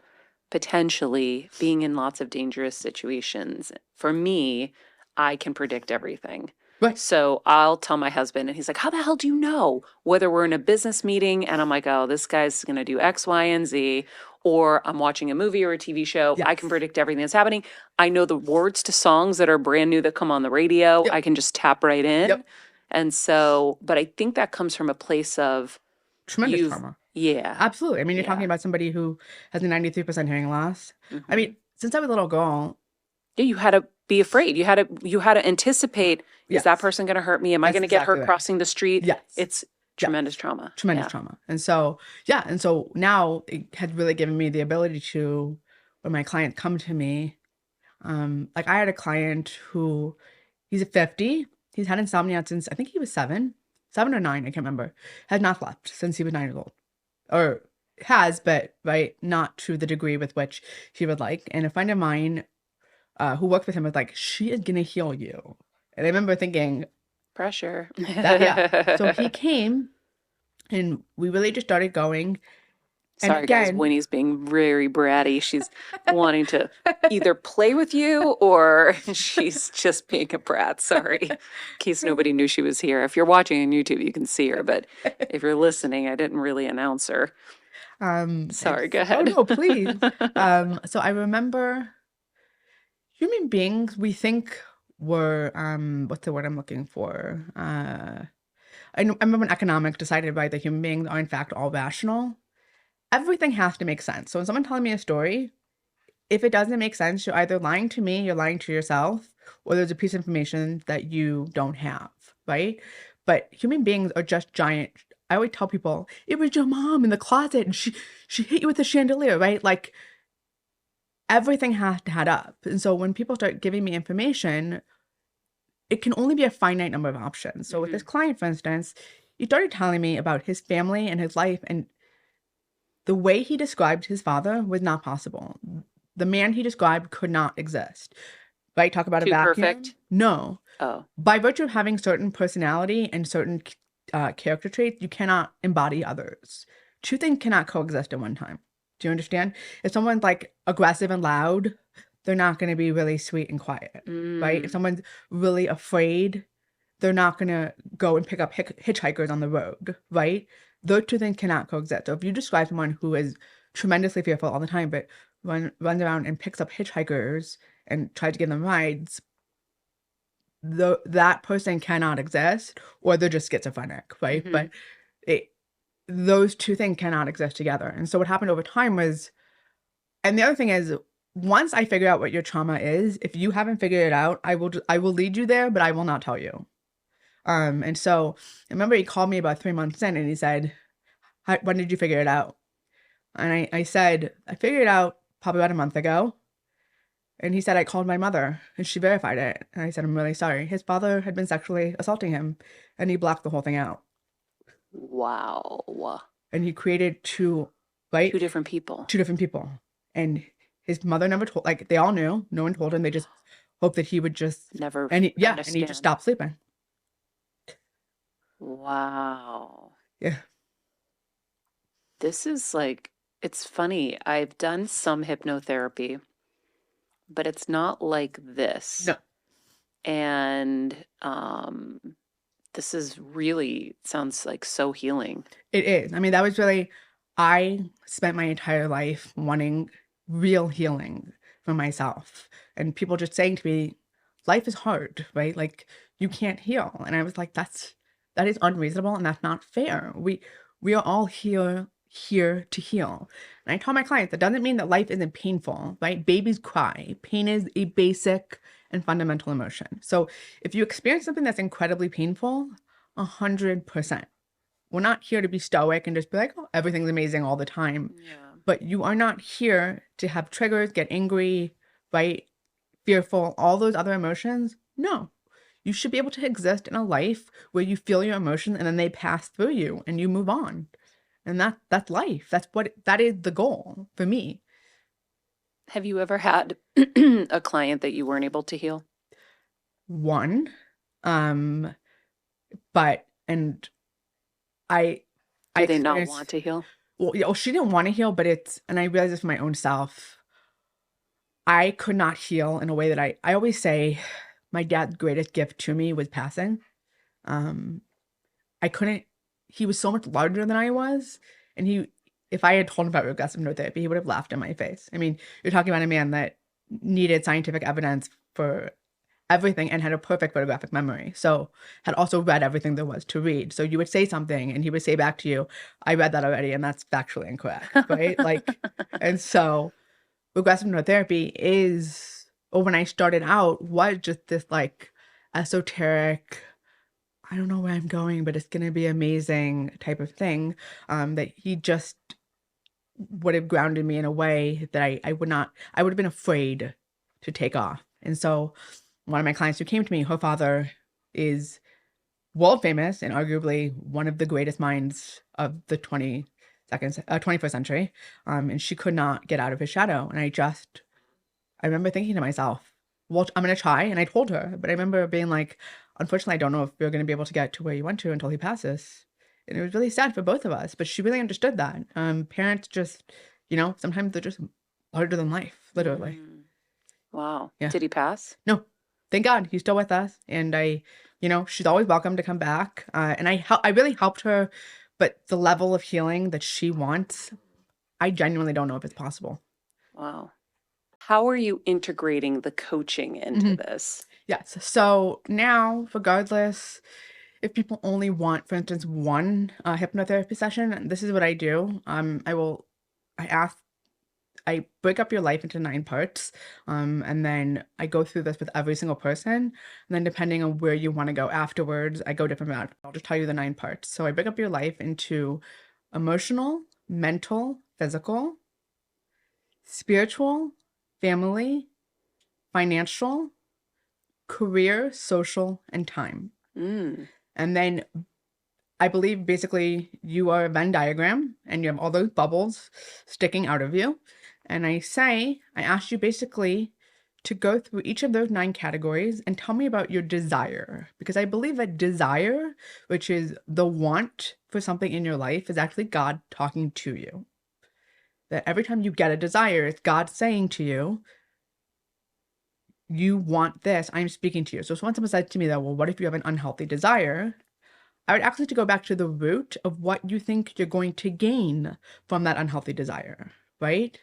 [SPEAKER 2] potentially being in lots of dangerous situations. For me, I can predict everything.
[SPEAKER 1] Right.
[SPEAKER 2] So I'll tell my husband, and he's like, how the hell do you know? Whether we're in a business meeting and I'm like, oh, this guy's going to do X, Y, and Z, or I'm watching a movie or a TV show,
[SPEAKER 1] Yes.
[SPEAKER 2] I can predict everything that's happening. I know the words to songs that are brand new that come on the radio.
[SPEAKER 1] Yep.
[SPEAKER 2] I can just tap right in.
[SPEAKER 1] Yep.
[SPEAKER 2] And so, but I think that comes from a place of
[SPEAKER 1] tremendous trauma.
[SPEAKER 2] Yeah.
[SPEAKER 1] Absolutely. I mean, you're talking about somebody who has a 93% hearing loss. I mean, since I was a little girl.
[SPEAKER 2] Yeah, you had to be afraid. You had to anticipate, is that person going to hurt me? Am I going to get hurt crossing the street?
[SPEAKER 1] Yes.
[SPEAKER 2] It's tremendous trauma.
[SPEAKER 1] Tremendous trauma. And so, and so now it has really given me the ability to when my clients come to me, like I had a client who he's 50. He's had insomnia since I think he was 7 or 9, I can't remember. Has not slept since he was 9 years old. Or has, but right, not to the degree with which he would like. And a friend of mine who worked with him was like, she is gonna heal you. And I remember thinking
[SPEAKER 2] Pressure.
[SPEAKER 1] that, yeah. So he came and we really just started going. And
[SPEAKER 2] Sorry, guys,
[SPEAKER 1] again,
[SPEAKER 2] Winnie's being very bratty. She's wanting to either play with you or she's just being a brat. Sorry. In case nobody knew she was here. If you're watching on YouTube, you can see her, but if you're listening, I didn't really announce her. Sorry, go
[SPEAKER 1] oh
[SPEAKER 2] ahead.
[SPEAKER 1] no, please. So I remember human beings, we think were, what's the word I'm looking for? I remember when economics decided by the human beings are in fact all rational. Everything has to make sense. So when someone telling me a story, if it doesn't make sense, you're either lying to me, you're lying to yourself, or there's a piece of information that you don't have, right? But human beings are just giant. I always tell people, it was your mom in the closet and she hit you with a chandelier, right? Like everything has to add up. And so when people start giving me information, it can only be a finite number of options. So with this client, for instance, he started telling me about his family and his life, and the way he described his father was not possible. The man he described could not exist. Right? Talk about a
[SPEAKER 2] Too
[SPEAKER 1] vacuum.
[SPEAKER 2] perfect?
[SPEAKER 1] No.
[SPEAKER 2] Oh.
[SPEAKER 1] By virtue of having certain personality and certain character traits, you cannot embody others. Two things cannot coexist at one time. Do you understand? If someone's like aggressive and loud, they're not going to be really sweet and quiet, right? If someone's really afraid, they're not going to go and pick up hitchhikers on the road, right? Those two things cannot coexist. So if you describe someone who is tremendously fearful all the time, but runs around and picks up hitchhikers and tries to give them rides, that person cannot exist, or they're just schizophrenic, right? But those two things cannot exist together. And so what happened over time was, and the other thing is, once I figure out what your trauma is, if you haven't figured it out, I will lead you there, but I will not tell you. And so I remember he called me about 3 months in and he said, when did you figure it out? And I said, I figured it out probably about a month ago. And he said, I called my mother and she verified it. And I said, I'm really sorry. His father had been sexually assaulting him and he blocked the whole thing out.
[SPEAKER 2] Wow.
[SPEAKER 1] And he created two
[SPEAKER 2] different people.
[SPEAKER 1] Two different people. And his mother never told, like they all knew, no one told him. They just hoped that he would just
[SPEAKER 2] never
[SPEAKER 1] and he just stopped sleeping.
[SPEAKER 2] Wow.
[SPEAKER 1] Yeah.
[SPEAKER 2] This is like, it's funny. I've done some hypnotherapy, but it's not like this.
[SPEAKER 1] No.
[SPEAKER 2] And this is really sounds like so healing.
[SPEAKER 1] It is. I mean, that was really, I spent my entire life wanting real healing for myself. And people just saying to me, life is hard, right? Like you can't heal. And I was like, that is unreasonable and that's not fair. We are all here to heal. And I tell my clients that doesn't mean that life isn't painful, right? Babies cry. Pain is a basic and fundamental emotion. So if you experience something that's incredibly painful, 100%. We're not here to be stoic and just be like, oh, everything's amazing all the time.
[SPEAKER 2] Yeah.
[SPEAKER 1] But you are not here to have triggers, get angry, right? Fearful, all those other emotions. No. You should be able to exist in a life where you feel your emotions and then they pass through you and you move on. And that's life. That is the goal for me.
[SPEAKER 2] Have you ever had a client that you weren't able to heal?
[SPEAKER 1] One. But and I
[SPEAKER 2] Do they not want to heal?
[SPEAKER 1] Well, yeah, she didn't want to heal, but and I realized this for my own self. I could not heal in a way that I always say my dad's greatest gift to me was passing. I couldn't, he was so much larger than I was. And if I had told him about regressive neurotherapy, he would have laughed in my face. I mean, you're talking about a man that needed scientific evidence for everything and had a perfect photographic memory. So had also read everything there was to read. So you would say something and he would say back to you, I read that already and that's factually incorrect, right? And so regressive neurotherapy or when I started out, was just this like esoteric, I don't know where I'm going, but it's going to be amazing type of thing that he just would have grounded me in a way that I would have been afraid to take off. And so one of my clients who came to me, her father is world famous and arguably one of the greatest minds of the 21st century. And she could not get out of his shadow. And I remember thinking to myself, well, I'm going to try. And I told her, but I remember being like, unfortunately, I don't know if you're going to be able to get to where you want to until he passes. And it was really sad for both of us, but she really understood that. Parents just, sometimes they're just larger than life, literally.
[SPEAKER 2] Wow.
[SPEAKER 1] Yeah.
[SPEAKER 2] Did he pass?
[SPEAKER 1] No, thank God he's still with us. And she's always welcome to come back. And I really helped her, but the level of healing that she wants, I genuinely don't know if it's possible.
[SPEAKER 2] Wow. How are you integrating the coaching into this?
[SPEAKER 1] Yes. So now, regardless, if people only want, for instance, one hypnotherapy session, this is what I do. I break up your life into 9 parts, and then I go through this with every single person. And then depending on where you want to go afterwards, I go different routes. I'll just tell you the 9 parts. So I break up your life into emotional, mental, physical, spiritual, family, financial, career, social, and time. And then I believe basically you are a Venn diagram and you have all those bubbles sticking out of you. And I asked you basically to go through each of those 9 categories and tell me about your desire. Because I believe that desire, which is the want for something in your life, is actually God talking to you. That every time you get a desire, it's God saying to you, you want this, I'm speaking to you. So when someone said to me that, well, what if you have an unhealthy desire? I would actually to go back to the root of what you think you're going to gain from that unhealthy desire, right?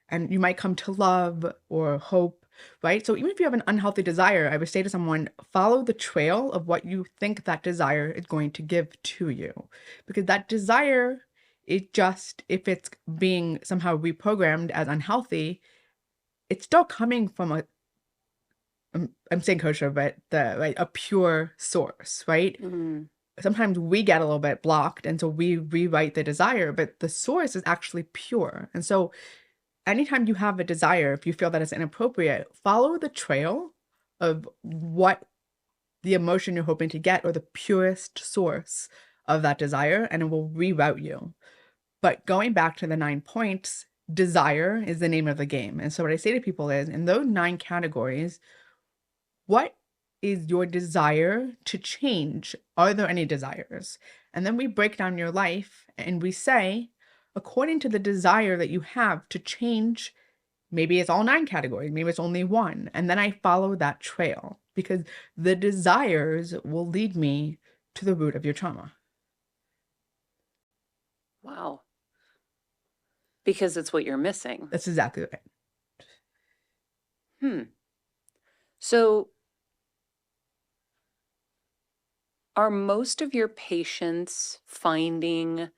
[SPEAKER 1] And you might come to love or hope, right? So even if you have an unhealthy desire, I would say to someone, follow the trail of what you think that desire is going to give to you. Because that desire, if it's being somehow reprogrammed as unhealthy, it's still coming from I'm saying kosher, but a pure source, right? Sometimes we get a little bit blocked, and so we rewrite the desire, but the source is actually pure. And so anytime you have a desire, if you feel that it's inappropriate, follow the trail of what the emotion you're hoping to get or the purest source of that desire, and it will reroute you. But going back to the 9 points, desire is the name of the game. And so what I say to people is, in those 9 categories, what is your desire to change? Are there any desires? And then we break down your life and we say, according to the desire that you have to change, maybe it's all 9 categories, maybe it's only 1. And then I follow that trail because the desires will lead me to the root of your trauma.
[SPEAKER 2] Wow. Because it's what you're missing.
[SPEAKER 1] That's exactly right.
[SPEAKER 2] So are most of your patients finding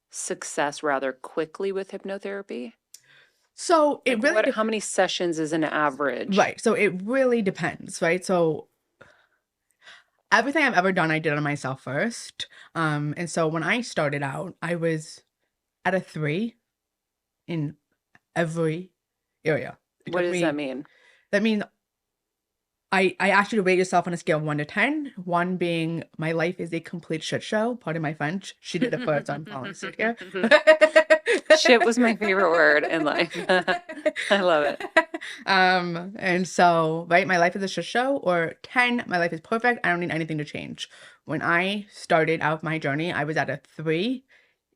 [SPEAKER 2] success rather quickly with hypnotherapy?
[SPEAKER 1] So it really
[SPEAKER 2] how many sessions is an average?
[SPEAKER 1] Right. So it really depends, right? So everything I've ever done, I did on myself first. And so when I started out, I was at a 3 in every area.
[SPEAKER 2] What does that mean?
[SPEAKER 1] That means I asked you to rate yourself on a scale of 1 to 10. 1 being my life is a complete shit show. Pardon my French. She did it first, so I'm following suit here.
[SPEAKER 2] Shit was my favorite word in life. I love it.
[SPEAKER 1] And so, right, my life is a shit show. Or 10, my life is perfect. I don't need anything to change. When I started out my journey, I was at a 3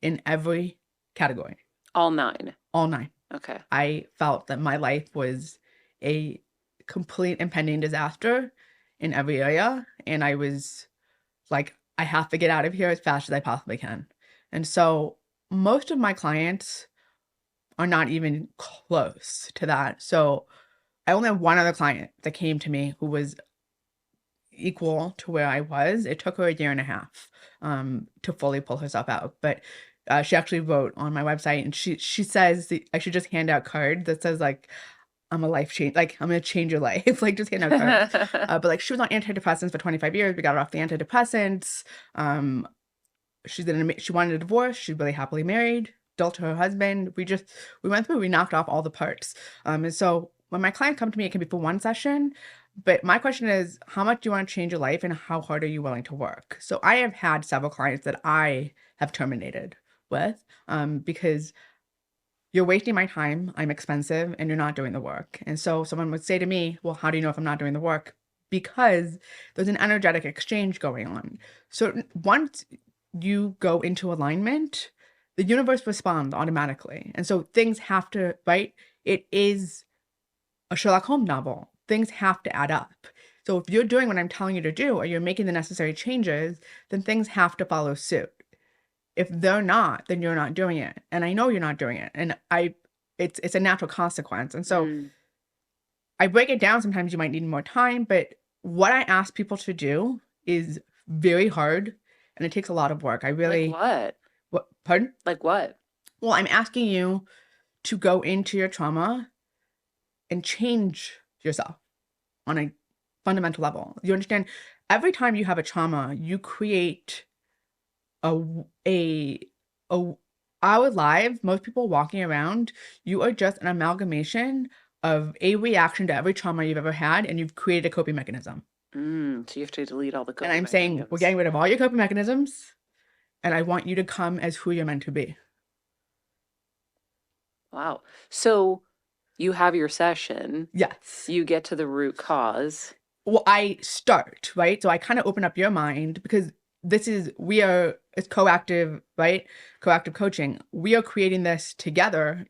[SPEAKER 1] in every category.
[SPEAKER 2] All 9?
[SPEAKER 1] All 9.
[SPEAKER 2] Okay.
[SPEAKER 1] I felt that my life was a complete impending disaster in every area. And I was like, I have to get out of here as fast as I possibly can. And so most of my clients are not even close to that. So I only have one other client that came to me who was equal to where I was. It took her a year and a half to fully pull herself out. But she actually wrote on my website, and she says I should just hand out cards that says like, I'm a life change, like I'm gonna change your life, like just hand out cards. But like she was on antidepressants for 25 years. We got her off the antidepressants. She wanted a divorce. She's really happily married still to her husband. We went through, we knocked off all the parts. And so when my clients come to me, it can be for one session. But my question is, how much do you want to change your life and how hard are you willing to work? So I have had several clients that I have terminated with because you're wasting my time, I'm expensive, and you're not doing the work. And so someone would say to me, well, how do you know if I'm not doing the work? Because there's an energetic exchange going on. So once you go into alignment, the universe responds automatically. And so things have to, right? It is a Sherlock Holmes novel. Things have to add up. So if you're doing what I'm telling you to do, or you're making the necessary changes, then things have to follow suit. If they're not, then you're not doing it. And I know you're not doing it. And it's a natural consequence. And so I break it down. Sometimes you might need more time, but what I ask people to do is very hard and it takes a lot of work. I really
[SPEAKER 2] Like what?
[SPEAKER 1] Pardon?
[SPEAKER 2] Like what?
[SPEAKER 1] Well, I'm asking you to go into your trauma and change yourself on a fundamental level. You understand? Every time you have a trauma, you create our lives, most people walking around, you are just an amalgamation of a reaction to every trauma you've ever had, and you've created a coping mechanism.
[SPEAKER 2] So you have to delete all the coping
[SPEAKER 1] And I'm saying, we're
[SPEAKER 2] mechanisms.
[SPEAKER 1] getting rid of all your coping mechanisms, and I want you to come as who you're meant to be.
[SPEAKER 2] Wow. So you have your session.
[SPEAKER 1] Yes.
[SPEAKER 2] You get to the root cause.
[SPEAKER 1] Well, I start, right? So I kind of open up your mind because it's coactive, right? Coactive coaching. We are creating this together.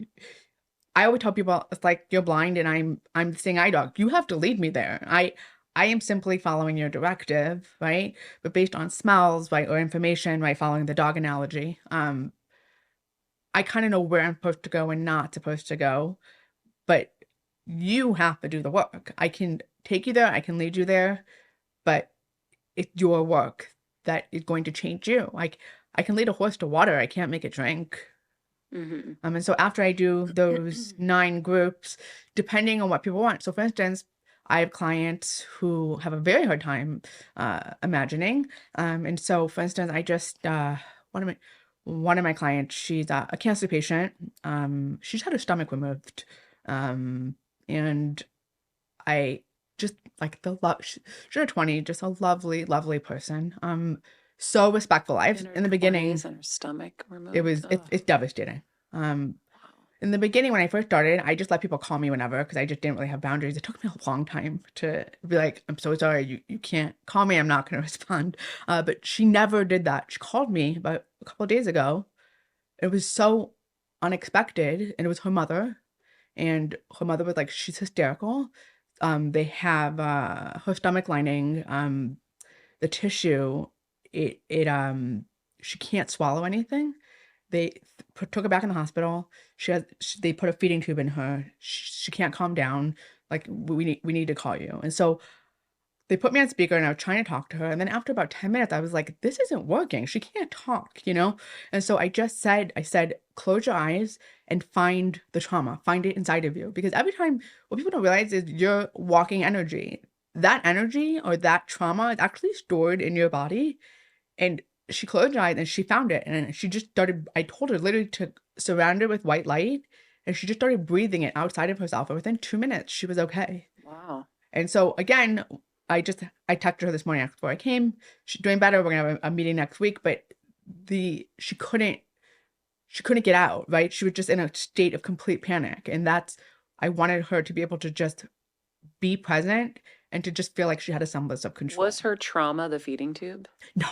[SPEAKER 1] I always tell people it's like you're blind and I'm the seeing eye dog. You have to lead me there. I am simply following your directive, right? But based on smells, right, or information, right, following the dog analogy. I kind of know where I'm supposed to go and not supposed to go, but you have to do the work. I can take you there, I can lead you there, but it's your work that is going to change you. Like I can lead a horse to water, I can't make it drink. And so after I do those 9 groups, depending on what people want. So for instance, I have clients who have a very hard time imagining. And so for instance, I just one of my clients, she's a cancer patient. She's had her stomach removed. And I just like the love. She's in her 20s, just a lovely, lovely person. So respectful. In the beginning,
[SPEAKER 2] and her stomach removed.
[SPEAKER 1] It's devastating. In the beginning, when I first started, I just let people call me whenever because I just didn't really have boundaries. It took me a long time to be like, I'm so sorry, you can't call me, I'm not going to respond. But she never did that. She called me about a couple of days ago. It was so unexpected, and it was her mother. And her mother was like, she's hysterical. They have her stomach lining, the tissue, she can't swallow anything. They took her back in the hospital. They put a feeding tube in her. She can't calm down. Like we need to call you. And so they put me on speaker and I was trying to talk to her. And then after about 10 minutes, I was like, this isn't working. She can't talk, you know? And so I said, close your eyes and find the trauma, find it inside of you. Because every time, what people don't realize is you're walking energy. That energy or that trauma is actually stored in your body. And she closed her eyes and she found it. And she just started, I told her literally to surround her with white light. And she just started breathing it outside of herself. And within 2 minutes, she was okay.
[SPEAKER 2] Wow.
[SPEAKER 1] And so again, I texted her this morning after I came. She's doing better. We're gonna have a meeting next week, but she couldn't get out, right? She was just in a state of complete panic. And I wanted her to be able to just be present and to just feel like she had a semblance of control.
[SPEAKER 2] Was her trauma the feeding tube?
[SPEAKER 1] No.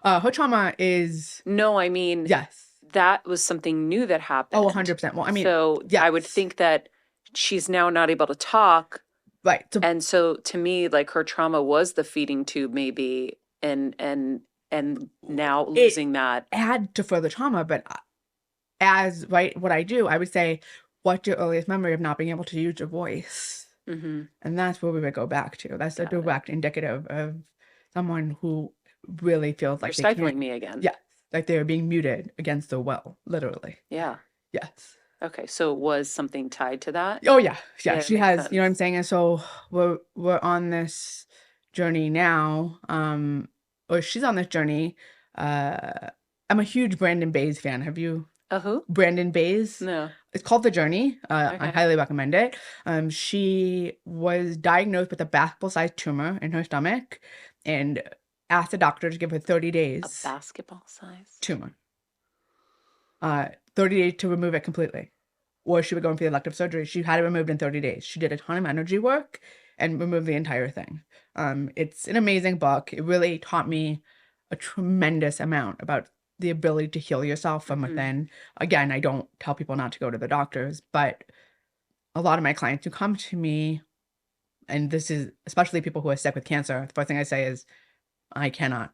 [SPEAKER 1] Her trauma is...
[SPEAKER 2] No, I mean...
[SPEAKER 1] Yes.
[SPEAKER 2] That was something new that happened.
[SPEAKER 1] Oh, 100%. Well, I mean...
[SPEAKER 2] So yes. I would think that she's now not able to talk.
[SPEAKER 1] Right.
[SPEAKER 2] And so to me, like her trauma was the feeding tube maybe, and now losing that.
[SPEAKER 1] Add to further trauma, but what I do, I would say, what's your earliest memory of not being able to use your voice? And that's where we would go back to. That's a direct indicative of someone who really feels like
[SPEAKER 2] they're stifling me again.
[SPEAKER 1] Yeah. Like they're being muted against their will, literally.
[SPEAKER 2] Yeah.
[SPEAKER 1] Yes.
[SPEAKER 2] Okay, so was something tied to that?
[SPEAKER 1] Oh yeah, yeah. She has, sense. You know what I'm saying? And so we're on this journey now. Or she's on this journey. I'm a huge Brandon Bayes fan. Have you
[SPEAKER 2] Who?
[SPEAKER 1] Brandon Bays.
[SPEAKER 2] No.
[SPEAKER 1] It's called The Journey. I
[SPEAKER 2] Okay.
[SPEAKER 1] highly recommend it. She was diagnosed with a basketball-sized tumor in her stomach and asked the doctor to give her 30
[SPEAKER 2] A
[SPEAKER 1] days
[SPEAKER 2] basketball size?
[SPEAKER 1] tumor. 30 days to remove it completely. Or she would go in for the elective surgery. She had it removed in 30 days. She did a ton of energy work and removed the entire thing. It's an amazing book. It really taught me a tremendous amount about the ability to heal yourself from within. Again, I don't tell people not to go to the doctors, but a lot of my clients who come to me, and this is especially people who are sick with cancer, the first thing I say is, I cannot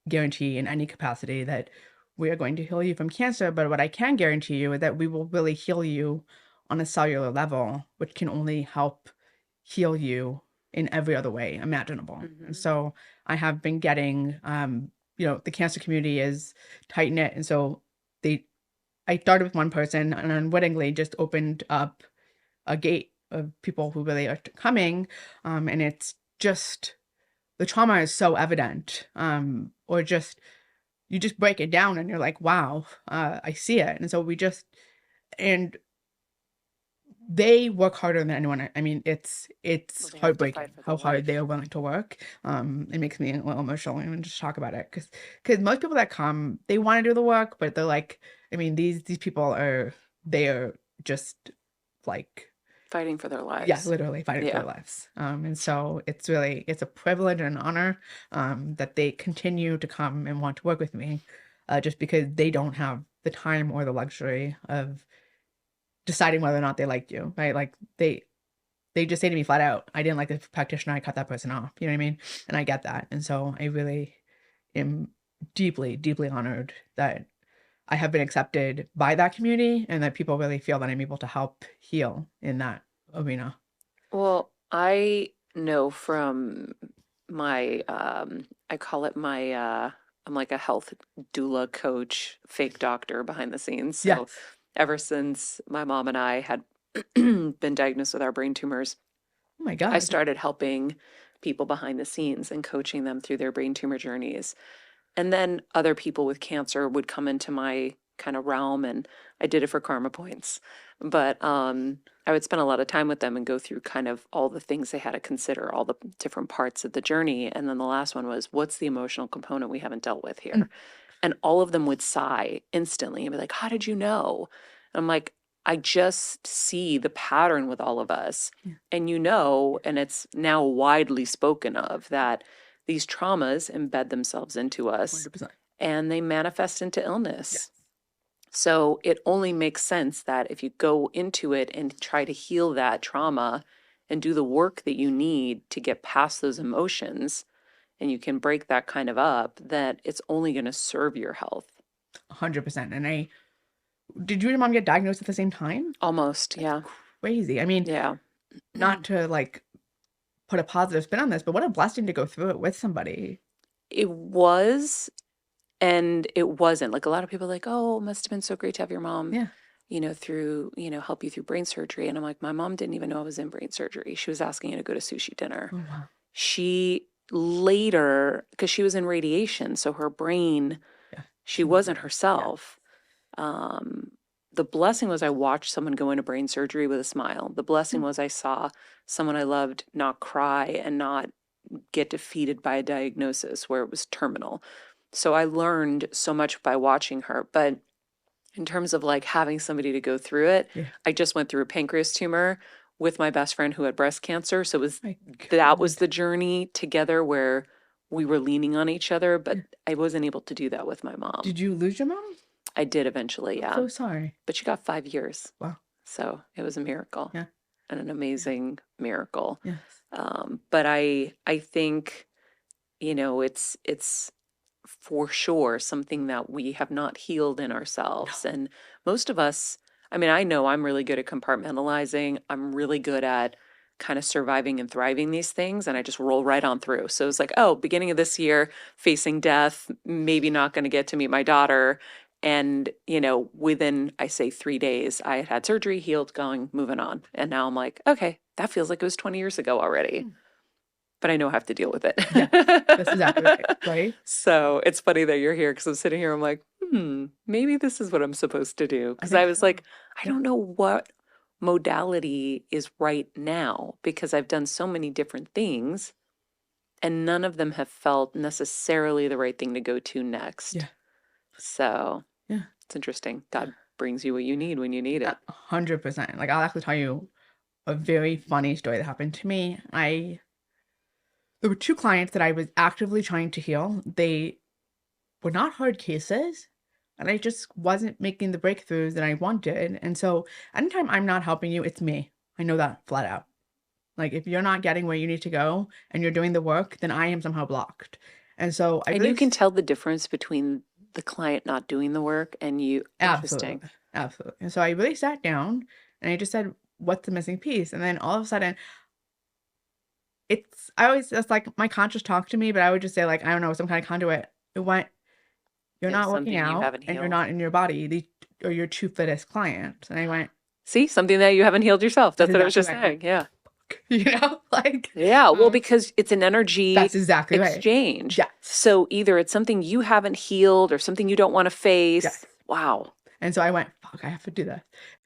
[SPEAKER 1] guarantee in any capacity that we are going to heal you from cancer, but what I can guarantee you is that we will really heal you on a cellular level, which can only help heal you in every other way imaginable. And so I have been getting, the cancer community is tight knit, and so I started with one person and unwittingly just opened up a gate of people who really are coming, and it's just the trauma is so evident, or just you just break it down and you're like, wow, I see it. And so and they work harder than anyone. I mean, it's
[SPEAKER 2] Well, they have to
[SPEAKER 1] heartbreaking
[SPEAKER 2] fight for
[SPEAKER 1] how
[SPEAKER 2] their
[SPEAKER 1] hard
[SPEAKER 2] life.
[SPEAKER 1] they are willing to work. It makes me a little emotional even just talk about it because most people that come, they want to do the work, but they're like, I mean, these people they are just like,
[SPEAKER 2] Fighting for their
[SPEAKER 1] yeah,
[SPEAKER 2] lives.
[SPEAKER 1] literally fighting for
[SPEAKER 2] Yeah.
[SPEAKER 1] their lives. And so it's a privilege and an honor that they continue to come and want to work with me, just because they don't have the time or the luxury of deciding whether or not they like you, right? Like they just say to me flat out, I didn't like the practitioner, I cut that person off. You know what I mean? And I get that. And so I really am deeply, deeply honored that I have been accepted by that community and that people really feel that I'm able to help heal in that arena.
[SPEAKER 2] Well, I know from my, I call it my, I'm like a health doula coach, fake doctor behind the scenes. So
[SPEAKER 1] Yes.
[SPEAKER 2] ever since my mom and I had been diagnosed with our brain tumors,
[SPEAKER 1] Oh my
[SPEAKER 2] I
[SPEAKER 1] God.
[SPEAKER 2] started helping people behind the scenes and coaching them through their brain tumor journeys. And then other people with cancer would come into my kind of realm, and I did it for karma points. But I would spend a lot of time with them and go through kind of all the things they had to consider, all the different parts of the journey. And then the last one was, what's the emotional component we haven't dealt with here? And all of them would sigh instantly and be like, how did you know? And I'm like, I just see the pattern with all of us.
[SPEAKER 1] Yeah.
[SPEAKER 2] And and it's now widely spoken of that these traumas embed themselves into us
[SPEAKER 1] 100%.
[SPEAKER 2] and they manifest into illness.
[SPEAKER 1] Yes.
[SPEAKER 2] So it only makes sense that if you go into it and try to heal that trauma and do the work that you need to get past those emotions, and you can break that kind of up, that it's only going to serve your health.
[SPEAKER 1] 100%. And did you and your mom get diagnosed at the same time?
[SPEAKER 2] Almost,
[SPEAKER 1] That's
[SPEAKER 2] yeah.
[SPEAKER 1] crazy. I mean,
[SPEAKER 2] Yeah.
[SPEAKER 1] not to like put a positive spin on this, but what a blessing to go through it with somebody.
[SPEAKER 2] It was, and it wasn't. Like a lot of people are like, oh, it must have been so great to have your mom,
[SPEAKER 1] Yeah.
[SPEAKER 2] help you through brain surgery. And I'm like, my mom didn't even know I was in brain surgery. She was asking you to go to sushi dinner.
[SPEAKER 1] Oh, wow.
[SPEAKER 2] She later, because she was in radiation, so her brain,
[SPEAKER 1] Yeah.
[SPEAKER 2] she wasn't herself. The blessing was I watched someone go into brain surgery with a smile. The blessing was I saw someone I loved not cry and not get defeated by a diagnosis where it was terminal. So I learned so much by watching her. But in terms of like having somebody to go through it,
[SPEAKER 1] Yeah.
[SPEAKER 2] I just went through a pancreas tumor with my best friend who had breast cancer. So
[SPEAKER 1] My
[SPEAKER 2] that was
[SPEAKER 1] God.
[SPEAKER 2] the journey together where we were leaning on each other, but
[SPEAKER 1] Yeah.
[SPEAKER 2] I wasn't able to do that with my mom.
[SPEAKER 1] Did you lose your mom?
[SPEAKER 2] I did eventually,
[SPEAKER 1] I'm
[SPEAKER 2] yeah.
[SPEAKER 1] so sorry.
[SPEAKER 2] But she got 5 years.
[SPEAKER 1] Wow.
[SPEAKER 2] So it was a miracle.
[SPEAKER 1] Yeah.
[SPEAKER 2] And an amazing miracle.
[SPEAKER 1] Yes.
[SPEAKER 2] But I think, it's for sure something that we have not healed in ourselves. And most of us, I mean, I know I'm really good at compartmentalizing. I'm really good at kind of surviving and thriving these things, and I just roll right on through. So it's like, oh, beginning of this year, facing death, maybe not going to get to meet my daughter. And, within, I say 3 days, I had surgery, healed, going, moving on. And now I'm like, okay, that feels like it was 20 years ago already. But I know I have to deal with it.
[SPEAKER 1] Yeah, that's exactly right. Right?
[SPEAKER 2] So it's funny that you're here because I'm sitting here, I'm like, maybe this is what I'm supposed to do.
[SPEAKER 1] I
[SPEAKER 2] Because I
[SPEAKER 1] think
[SPEAKER 2] was
[SPEAKER 1] so.
[SPEAKER 2] like, I
[SPEAKER 1] Yeah.
[SPEAKER 2] don't know what modality is right now because I've done so many different things and none of them have felt necessarily the right thing to go to next.
[SPEAKER 1] Yeah.
[SPEAKER 2] So
[SPEAKER 1] Yeah.
[SPEAKER 2] it's interesting. God brings you what you need when you need it.
[SPEAKER 1] 100%. Like, I'll actually tell you a very funny story that happened to me. There were 2 clients that I was actively trying to heal. They were not hard cases, and I just wasn't making the breakthroughs that I wanted. And so anytime I'm not helping you, it's me. I know that flat out. Like, if you're not getting where you need to go and you're doing the work, then I am somehow blocked. And so I
[SPEAKER 2] And
[SPEAKER 1] really
[SPEAKER 2] you can tell the difference between the client not doing the work and you. Interesting.
[SPEAKER 1] absolutely, absolutely. And so I really sat down and I just said, "What's the missing piece?" And then all of a sudden, it's like my conscious talk to me, but I would just say, like, I don't know, some kind of conduit. It went, "You're
[SPEAKER 2] It was
[SPEAKER 1] not working
[SPEAKER 2] something you
[SPEAKER 1] out
[SPEAKER 2] haven't
[SPEAKER 1] and you're
[SPEAKER 2] healed.
[SPEAKER 1] not in your body. These are your 2 fittest clients." And I went,
[SPEAKER 2] See, something that you haven't healed yourself.
[SPEAKER 1] "That's
[SPEAKER 2] That's what I was
[SPEAKER 1] exactly
[SPEAKER 2] just
[SPEAKER 1] right."
[SPEAKER 2] saying. Yeah.
[SPEAKER 1] You know, like,
[SPEAKER 2] Yeah. Well,
[SPEAKER 1] um,
[SPEAKER 2] because it's an energy
[SPEAKER 1] that's exactly right.
[SPEAKER 2] exchange.
[SPEAKER 1] Yes.
[SPEAKER 2] So either it's something you haven't healed or something you don't want to face.
[SPEAKER 1] Yes.
[SPEAKER 2] Wow.
[SPEAKER 1] And so I went, "Fuck, I have to do this."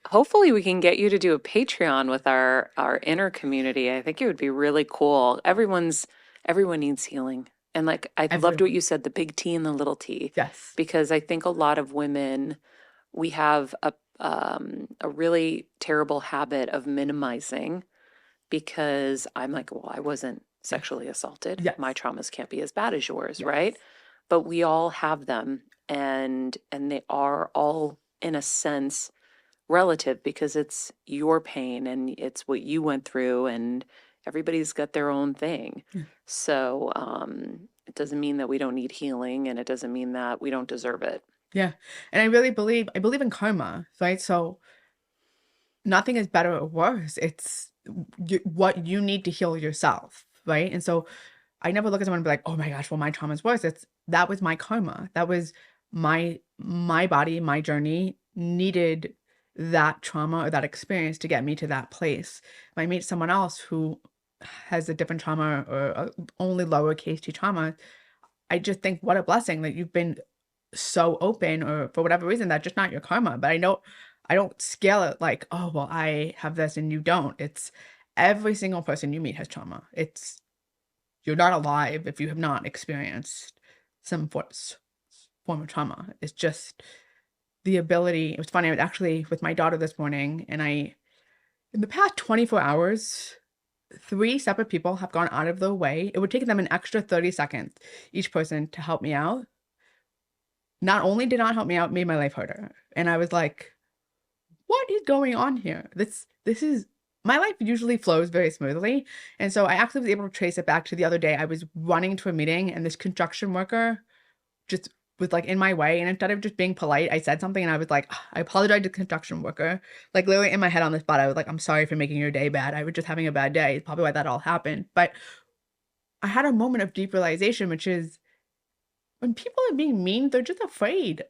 [SPEAKER 2] Hopefully we can get you to do a Patreon with our inner community. I think it would be really cool. Everyone needs healing. And like I loved what
[SPEAKER 1] Everyone.
[SPEAKER 2] you said, the big T and the little T,
[SPEAKER 1] Yes.
[SPEAKER 2] because I think a lot of women, we have a really terrible habit of minimizing because I'm like, well, I wasn't
[SPEAKER 1] Yes.
[SPEAKER 2] sexually assaulted.
[SPEAKER 1] Yes.
[SPEAKER 2] My traumas can't be as bad as yours,
[SPEAKER 1] Yes.
[SPEAKER 2] right? But we all have them, and they are all in a sense relative because it's your pain and it's what you went through, and everybody's got their own thing.
[SPEAKER 1] Yeah.
[SPEAKER 2] So it doesn't mean that we don't need healing, and it doesn't mean that we don't deserve it.
[SPEAKER 1] Yeah. And I believe in karma, right? So nothing is better or worse. It's what you need to heal yourself, right? And so I never look at someone and be like, "Oh my gosh, well, my trauma is worse." That was my karma. That was my body, my journey needed that trauma or that experience to get me to that place. If I meet someone else who has a different trauma or only lowercase t trauma, I just think what a blessing that you've been so open, or for whatever reason that's just not your karma. But I don't scale it like, "Oh, well, I have this and you don't." It's every single person you meet has trauma. It's You're not alive if you have not experienced some form of trauma. It's just the ability. It was funny. I was actually with my daughter this morning, and in the past 24 hours, 3 separate people have gone out of their way. It would take them an extra 30 seconds, each person, to help me out. Not only did not help me out, made my life harder. And I was like, "What is going on here?" This is my life usually flows very smoothly. And so I actually was able to trace it back to the other day. I was running to a meeting and this construction worker just was like in my way. And instead of just being polite, I said something and I was like, "Ah, I apologize to the construction worker." Like, literally in my head on the spot, I was like, "I'm sorry for making your day bad. I was just having a bad day." It's probably why that all happened. But I had a moment of deep realization, which is when people are being mean, they're just afraid.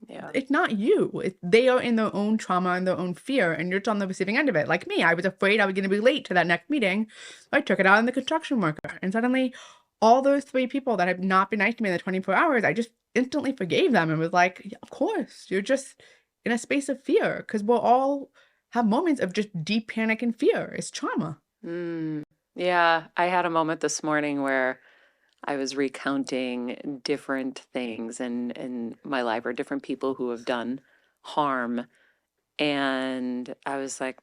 [SPEAKER 2] Yeah.
[SPEAKER 1] It's not you. They are in their own trauma and their own fear, and you're just on the receiving end of it. Like me, I was afraid I was going to be late to that next meeting. I took it out on the construction worker, and suddenly, all those 3 people that had not been nice to me in the 24 hours, I just instantly forgave them and was like, "Yeah, of course, you're just in a space of fear," because we'll all have moments of just deep panic and fear. It's trauma.
[SPEAKER 2] Mm, yeah. I had a moment this morning where I was recounting different things in my life or different people who have done harm. And I was like,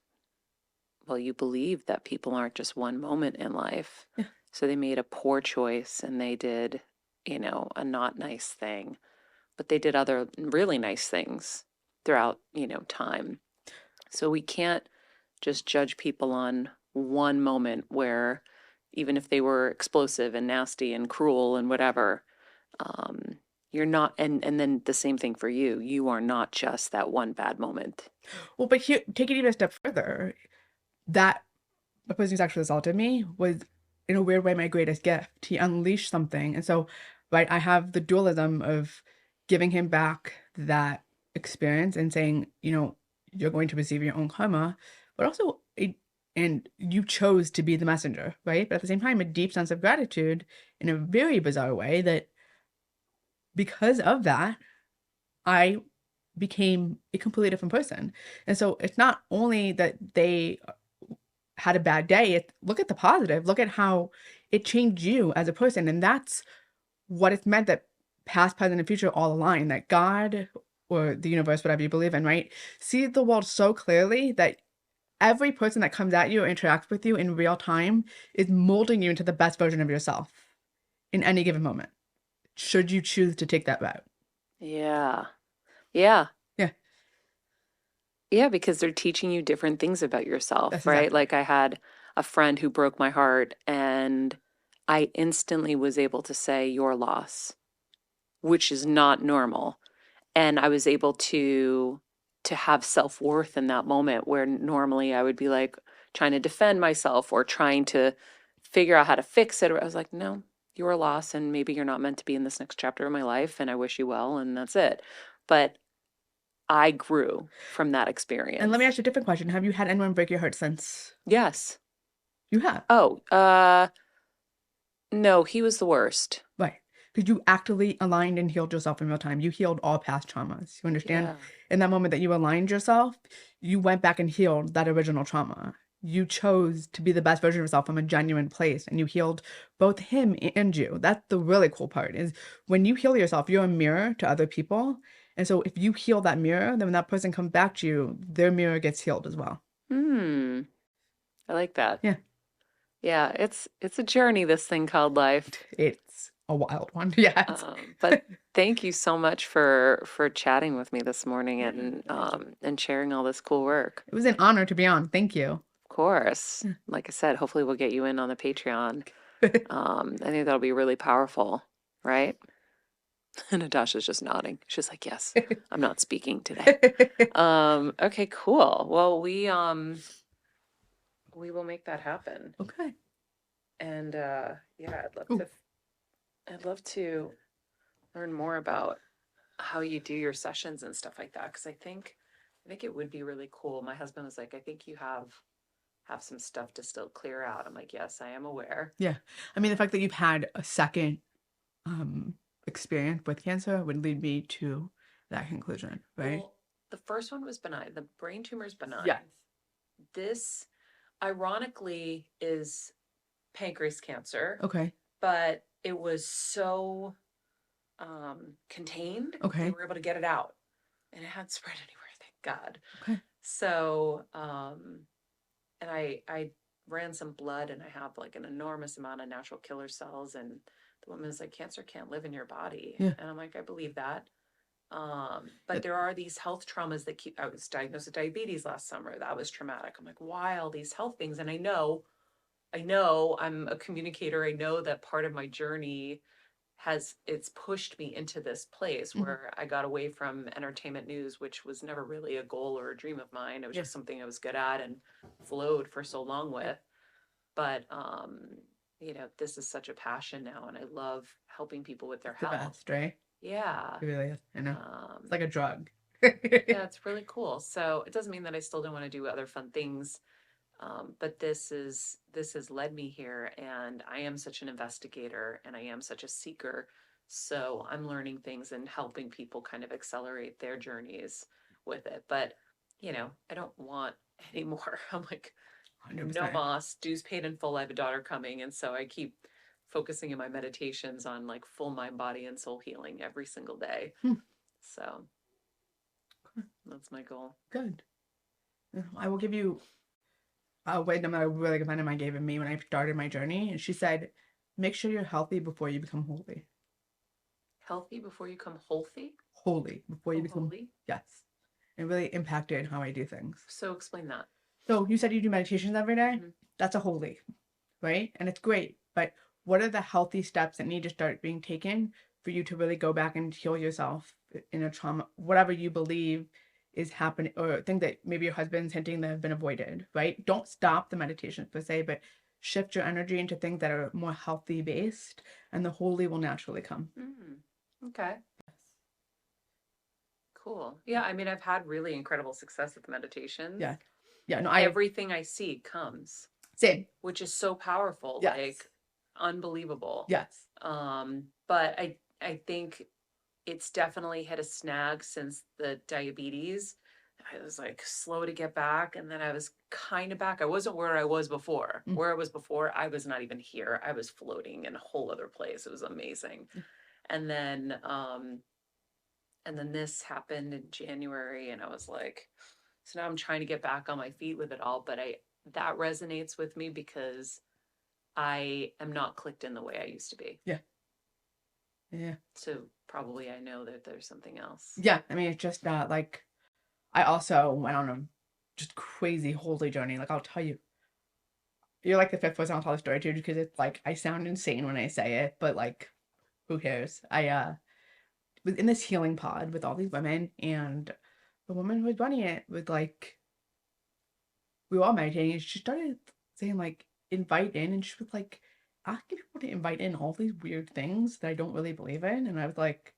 [SPEAKER 2] well, you believe that people aren't just one moment in life.
[SPEAKER 1] Yeah.
[SPEAKER 2] So they made a poor choice and they did, a not nice thing, but they did other really nice things throughout, time. So we can't just judge people on one moment where even if they were explosive and nasty and cruel and whatever, um, you're not, and then the same thing for you. You are not just that one bad moment.
[SPEAKER 1] Well, but here, take it even a step further. That the person who sexually assaulted me was, in a weird way, my greatest gift. He unleashed something. And so, right, I have the dualism of giving him back that experience and saying, "You're going to receive your own karma," but also, and you chose to be the messenger, right? But at the same time, a deep sense of gratitude in a very bizarre way that because of that, I became a completely different person. And so it's not only that they had a bad day, look at the positive. Look at how it changed you as a person. And that's what it's meant, that past, present, and future all align, that God or the universe, whatever you believe in, right, sees the world so clearly that every person that comes at you or interacts with you in real time is molding you into the best version of yourself in any given moment, should you choose to take that route.
[SPEAKER 2] Yeah. Yeah.
[SPEAKER 1] Yeah,
[SPEAKER 2] Yeah, because they're teaching you different things about yourself,
[SPEAKER 1] that's
[SPEAKER 2] right?
[SPEAKER 1] exactly
[SPEAKER 2] Like I had a friend who broke my heart and I instantly was able to say your loss, which is not normal. And I was able to have self-worth in that moment where normally I would be like trying to defend myself or trying to figure out how to fix it. Or I was like, no, you're a loss and maybe you're not meant to be in this next chapter of my life and I wish you well and that's it. But I grew from that
[SPEAKER 1] And let me
[SPEAKER 2] experience.
[SPEAKER 1] ask you a different question. Have you had anyone break your heart since?
[SPEAKER 2] Yes.
[SPEAKER 1] You have.
[SPEAKER 2] Oh, no, he was the worst.
[SPEAKER 1] Right. Because you actively aligned and healed yourself in real time. You healed all past traumas. You understand?
[SPEAKER 2] Yeah.
[SPEAKER 1] In that moment that you aligned yourself, you went back and healed that original trauma. You chose to be the best version of yourself from a genuine place, and you healed both him and you. That's the really cool part, is when you heal yourself, you're a mirror to other people. And so if you heal that mirror, then when that person comes back to you, their mirror gets healed as well.
[SPEAKER 2] Hmm. I like that.
[SPEAKER 1] Yeah.
[SPEAKER 2] Yeah, it's a journey, this thing called life.
[SPEAKER 1] It's a wild one. Yes.
[SPEAKER 2] But thank you so much for chatting with me this morning and sharing all this cool work.
[SPEAKER 1] It was an honor to be on. Thank you.
[SPEAKER 2] Of course. Like I said, hopefully we'll get you in on the Patreon. I think that'll be really powerful, right? And Natasha's just nodding. She's like, yes, I'm not speaking today. Okay, cool. Well, we will make that happen.
[SPEAKER 1] Okay.
[SPEAKER 2] And yeah,
[SPEAKER 1] Ooh.
[SPEAKER 2] I'd love to learn more about how you do your sessions and stuff like that because I think it would be really cool. My husband was like, I think you have some stuff to still clear out. I'm like, yes, I am aware.
[SPEAKER 1] Yeah. I mean, the fact that you've had a second experience with cancer would lead me to that conclusion, right?
[SPEAKER 2] Well, the first one was benign. The brain tumor is benign.
[SPEAKER 1] Yes.
[SPEAKER 2] This, ironically, is pancreas cancer,
[SPEAKER 1] Okay.
[SPEAKER 2] but it was so contained. They
[SPEAKER 1] Okay.
[SPEAKER 2] were able to get it out, and it hadn't spread anywhere. Thank God.
[SPEAKER 1] Okay.
[SPEAKER 2] So, and I ran some blood, and I have like an enormous amount of natural killer cells, and the woman's like, cancer can't live in your body,
[SPEAKER 1] Yeah.
[SPEAKER 2] and I'm like, I believe that. But there are these health traumas that I was diagnosed with diabetes last summer. That was traumatic. I'm like, why all these health things? And I know I'm a communicator. I know that part of my journey it's pushed me into this place where I got away from entertainment news, which was never really a goal or a dream of mine. It was just something I was good at and flowed for so long with. But this is such a passion now, and I love helping people with their
[SPEAKER 1] The
[SPEAKER 2] health.
[SPEAKER 1] best, right?
[SPEAKER 2] Yeah.
[SPEAKER 1] It really is. I know. It's like a drug.
[SPEAKER 2] Yeah, it's really cool. So it doesn't mean that I still don't want to do other fun things. But this has led me here, and I am such an investigator and I am such a seeker. So I'm learning things and helping people kind of accelerate their journeys with it. But I don't want any more. I'm like,
[SPEAKER 1] 100%.
[SPEAKER 2] no moss, dues paid in full. I have a daughter coming, and so I keep focusing in my meditations on like full mind, body, and soul healing every single day. So that's my goal.
[SPEAKER 1] Good. I will give you a wisdom that a really good friend of mine gave me when I started my journey. And she said, make sure you're healthy before you become holy.
[SPEAKER 2] Healthy before you become healthy?
[SPEAKER 1] Holy before you become
[SPEAKER 2] holy?
[SPEAKER 1] Yes. It really impacted how I do things.
[SPEAKER 2] So explain that.
[SPEAKER 1] So you said you do meditations every day? That's a holy, right? And it's great. But what are the healthy steps that need to start being taken for you to really go back and heal yourself in a trauma, whatever you believe is happening, or think that maybe your husband's hinting that have been avoided, right? Don't stop the meditation per se, but shift your energy into things that are more healthy based, and the holy will naturally come.
[SPEAKER 2] Okay. Cool. Yeah, I mean, I've had really incredible success with the meditations.
[SPEAKER 1] Yeah. Yeah, no,
[SPEAKER 2] everything I see comes.
[SPEAKER 1] Same.
[SPEAKER 2] Which is so powerful.
[SPEAKER 1] Yes.
[SPEAKER 2] Like unbelievable.
[SPEAKER 1] Yes.
[SPEAKER 2] But I think it's definitely hit a snag since the diabetes. I was like slow to get back, and then I was kind of back. I wasn't where I was before.
[SPEAKER 1] Mm.
[SPEAKER 2] Where I was before, I was not even here. I was floating in a whole other place. It was amazing. And then this happened in January, and I was like, so now I'm trying to get back on my feet with it all, but that resonates with me because I am not clicked in the way I used to be.
[SPEAKER 1] Yeah. Yeah.
[SPEAKER 2] So probably I know that there's something else.
[SPEAKER 1] Yeah. I mean, it's just like, I also went on a just crazy holy journey. Like, I'll tell you, you're like the fifth person I'll tell the story to, because it's like, I sound insane when I say it, but like, who cares? I was in this healing pod with all these women, and the woman who was running it was like, we were all meditating, and she started saying like, invite in, and she was like asking people to invite in all these weird things that I don't really believe in. And I was like,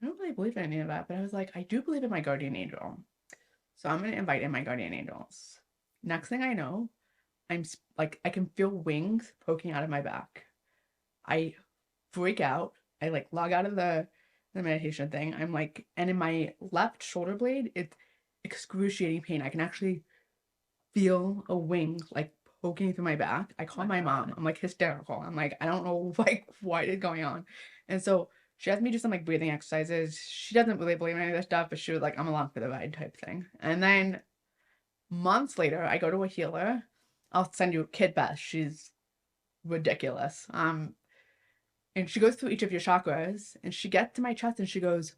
[SPEAKER 1] I don't really believe in any of that, but I was like, I do believe in my guardian angel, so I'm gonna invite in my guardian angels. Next thing I know, I'm like, I can feel wings poking out of my back. I freak out. I like log out of the meditation thing. I'm like, and in my left shoulder blade, it's excruciating pain. I can actually feel a wing like poking through my back. I call my mom. I'm like hysterical. I'm like, I don't know like what is going on. And so she has me do some like breathing exercises. She doesn't really believe in any of this stuff, but she was like, I'm along for the ride type thing. And then months later, I go to a healer. I'll send you Kid Beth. She's ridiculous. And she goes through each of your chakras, and she gets to my chest, and she goes,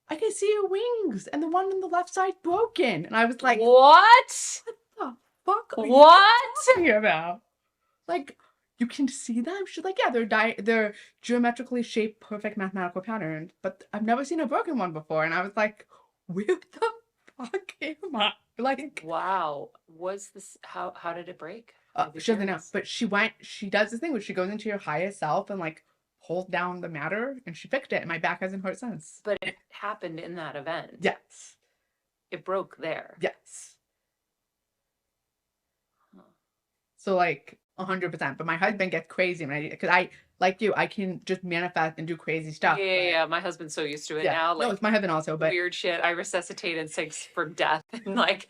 [SPEAKER 1] I can see your wings, and the one on the left side broken. And I was like,
[SPEAKER 2] what?
[SPEAKER 1] What the fuck are you
[SPEAKER 2] What?
[SPEAKER 1] talking about? Like, you can see them? She's like, yeah, they're geometrically shaped, perfect mathematical patterns, but I've never seen a broken one before. And I was like, where the fuck am I? Like,
[SPEAKER 2] Wow. Was this how did it break?
[SPEAKER 1] she doesn't know, but she does this thing where she goes into your highest self and like pulls down the matter, and she fixed it, and my back hasn't hurt since.
[SPEAKER 2] But it happened in that event.
[SPEAKER 1] Yes.
[SPEAKER 2] It broke there.
[SPEAKER 1] Yes.
[SPEAKER 2] Huh.
[SPEAKER 1] So like 100%. But my husband gets crazy when I do, because I, like you, I can just manifest and do crazy stuff.
[SPEAKER 2] Yeah. My husband's so used to it now. Like,
[SPEAKER 1] no, it's my husband also, but
[SPEAKER 2] weird shit. I resuscitate insects for death. And like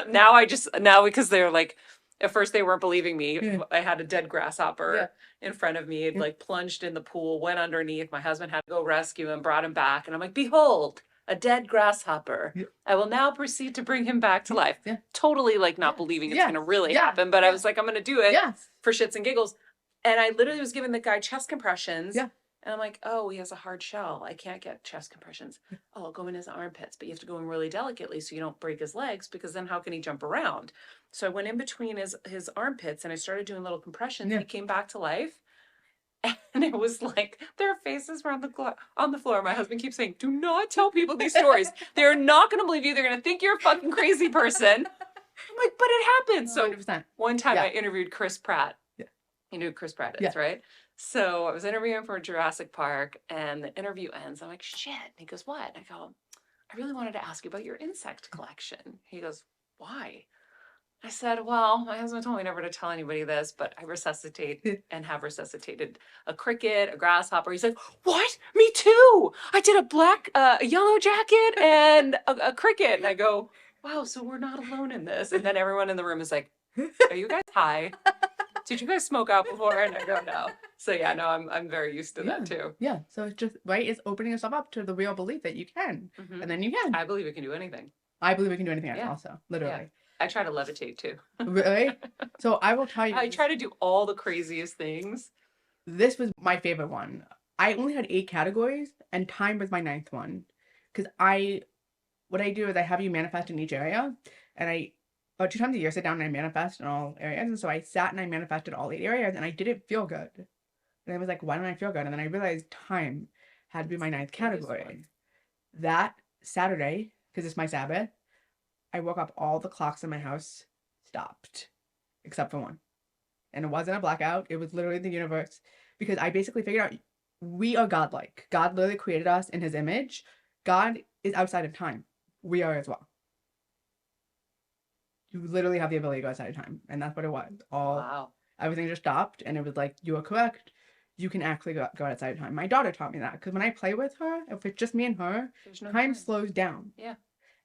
[SPEAKER 2] now because they're like, at first they weren't believing me.
[SPEAKER 1] Yeah.
[SPEAKER 2] I had a dead grasshopper in front of me. It like plunged in the pool, went underneath. My husband had to go rescue him, brought him back. And I'm like, behold, a dead grasshopper.
[SPEAKER 1] Yeah.
[SPEAKER 2] I will now proceed to bring him back to life.
[SPEAKER 1] Yeah.
[SPEAKER 2] Totally like not believing it's going to really happen. But I was like, I'm going to do it for shits and giggles. And I literally was giving the guy chest compressions. Yeah. And I'm like, oh, he has a hard shell. I can't get chest compressions. Oh, I'll go in his armpits, but you have to go in really delicately so you don't break his legs, because then how can he jump around? So I went in between his armpits, and I started doing little compressions. Yeah. He came back to life. And it was like their faces were on the floor. My husband keeps saying, do not tell people these stories. They're not going to believe you. They're going to think you're a fucking crazy person. I'm like, but it happened. So 100%. One time I interviewed Chris Pratt. Yeah. You know who Chris Pratt is, right? So I was interviewing for Jurassic Park, and the interview ends. I'm like, shit. And he goes, what? And I go, I really wanted to ask you about your insect collection. He goes, why? I said, well, my husband told me never to tell anybody this, but I resuscitate and have resuscitated a cricket, a grasshopper. He's like, what? Me too. I did a yellow jacket and a cricket. And I go, wow, so we're not alone in this. And then everyone in the room is like, are you guys high? Did you guys smoke out before? And I go, no. So yeah, no, I'm very used to that too. Yeah. So it's just, right, it's opening yourself up to the real belief that you can. Mm-hmm. And then you can. I believe it can do anything. I believe it can do anything also, literally. Yeah. I try to levitate too. Really? So I will tell you. I try to do all the craziest things. This was my favorite one. I only had 8 categories, and time was my 9th one. Because what I do is I have you manifest in each area, and about 2 times a year, sit down and I manifest in all areas. And so I sat and I manifested all 8 areas, and I didn't feel good. And I was like, why don't I feel good? And then I realized time had to be my 9th category. That Saturday, because it's my Sabbath, I woke up, all the clocks in my house stopped, except for one. And it wasn't a blackout. It was literally the universe. Because I basically figured out we are godlike. God literally created us in his image. God is outside of time. We are as well. You literally have the ability to go outside of time. And that's what it was. Wow. Everything just stopped. And it was like, you are correct.
[SPEAKER 1] you can actually go outside of time. My daughter taught me that because when I play with her, if it's just me and her,
[SPEAKER 2] There's no
[SPEAKER 1] time slows down.
[SPEAKER 2] Yeah.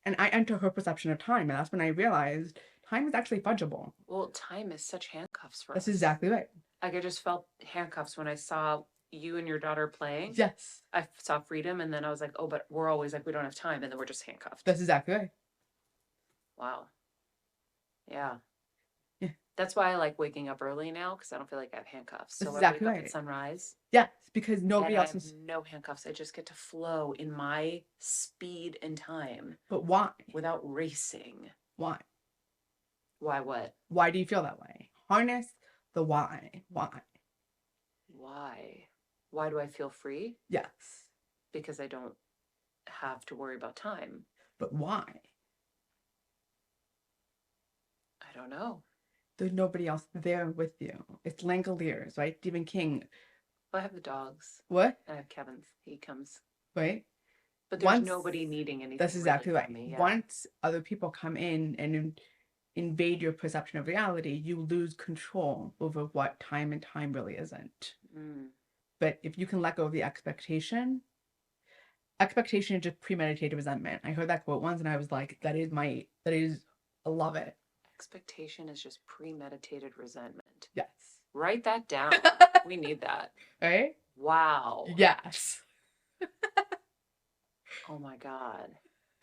[SPEAKER 1] And I enter her perception of time. And that's when I realized time is actually fungible.
[SPEAKER 2] Well, time is such handcuffs for
[SPEAKER 1] That's
[SPEAKER 2] us.
[SPEAKER 1] exactly right.
[SPEAKER 2] Like, I just felt handcuffs when I saw you and your daughter playing.
[SPEAKER 1] Yes.
[SPEAKER 2] I saw freedom, and then I was like, oh, but we're always like, we don't have time, and then we're just handcuffed.
[SPEAKER 1] That's exactly right.
[SPEAKER 2] Wow. Yeah.
[SPEAKER 1] Yeah.
[SPEAKER 2] That's why I like waking up early now, because I don't feel like I have handcuffs.
[SPEAKER 1] That's
[SPEAKER 2] So
[SPEAKER 1] exactly
[SPEAKER 2] I wake up
[SPEAKER 1] right.
[SPEAKER 2] at sunrise.
[SPEAKER 1] Yes, because
[SPEAKER 2] And
[SPEAKER 1] nobody
[SPEAKER 2] I
[SPEAKER 1] else
[SPEAKER 2] have
[SPEAKER 1] is.
[SPEAKER 2] no handcuffs. I just get to flow in my speed and time
[SPEAKER 1] But why?
[SPEAKER 2] without racing.
[SPEAKER 1] Why?
[SPEAKER 2] Why what?
[SPEAKER 1] Why do you feel that way? Harness the why. Why?
[SPEAKER 2] Why? Why do I feel free?
[SPEAKER 1] Yes.
[SPEAKER 2] Because I don't have to worry about time.
[SPEAKER 1] But why?
[SPEAKER 2] I don't know.
[SPEAKER 1] There's nobody else there with you. It's Langoliers, right? Stephen King.
[SPEAKER 2] I have the dogs.
[SPEAKER 1] What?
[SPEAKER 2] I have Kevin's. He comes.
[SPEAKER 1] Right?
[SPEAKER 2] But there's nobody needing anything.
[SPEAKER 1] That's exactly
[SPEAKER 2] really
[SPEAKER 1] right.
[SPEAKER 2] from me, yeah.
[SPEAKER 1] Once other people come in and invade your perception of reality, you lose control over what time and time really isn't. But if you can let go of the expectation is just premeditated resentment. I heard that quote once and I was like, I love it.
[SPEAKER 2] Expectation is just premeditated resentment.
[SPEAKER 1] Yes.
[SPEAKER 2] Write that down. We need that.
[SPEAKER 1] Right?
[SPEAKER 2] Wow.
[SPEAKER 1] Yes.
[SPEAKER 2] Oh my God.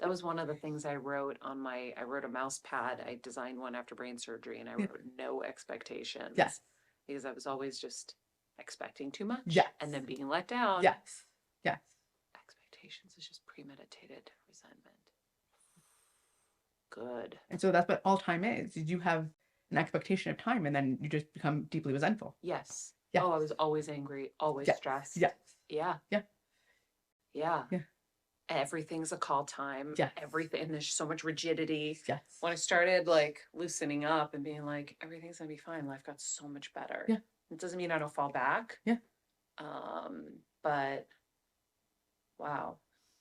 [SPEAKER 2] That was one of the things I wrote on I wrote a mouse pad. I designed one after brain surgery and I wrote no expectations.
[SPEAKER 1] Yes.
[SPEAKER 2] Because I was always just expecting too much.
[SPEAKER 1] Yes.
[SPEAKER 2] And then being let down.
[SPEAKER 1] Yes. Yes.
[SPEAKER 2] Expectations is just premeditated resentment. Good.
[SPEAKER 1] And so that's what all time is you have an expectation of time and then you just become deeply resentful.
[SPEAKER 2] Yes.
[SPEAKER 1] Yes.
[SPEAKER 2] Oh, I was always angry, always stressed.
[SPEAKER 1] Yes.
[SPEAKER 2] Yeah.
[SPEAKER 1] Yeah.
[SPEAKER 2] Yeah.
[SPEAKER 1] Yeah.
[SPEAKER 2] Everything's a call time.
[SPEAKER 1] Yes.
[SPEAKER 2] Everything. And there's so much rigidity.
[SPEAKER 1] Yes.
[SPEAKER 2] When I started like loosening up and being like, everything's gonna be fine, life got so much better.
[SPEAKER 1] Yeah.
[SPEAKER 2] It doesn't mean I don't fall back.
[SPEAKER 1] Yeah.
[SPEAKER 2] But wow.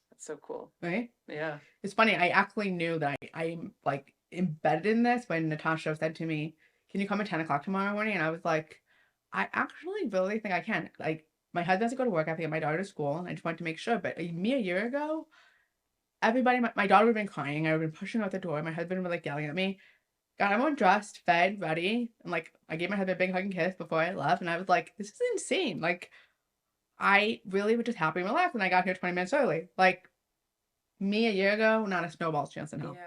[SPEAKER 2] That's so cool.
[SPEAKER 1] Right?
[SPEAKER 2] Yeah.
[SPEAKER 1] It's funny. I actually knew that I'm like embedded in this when Natasha said to me, can you come at 10 o'clock tomorrow morning? And I was like, I actually really think I can. Like, my husband has to go to work. I have to get my daughter to school. And I just wanted to make sure. But me a year ago, everybody, my daughter would have been crying. I would have been pushing out the door. My husband would be like yelling at me. Got everyone dressed, fed, ready. And like, I gave my husband a big hug and kiss before I left. And I was like, this is insane. Like, I really was just happy and relaxed. And I got here 20 minutes early. Like, me a year ago, not a snowball's chance in hell.
[SPEAKER 2] Yeah.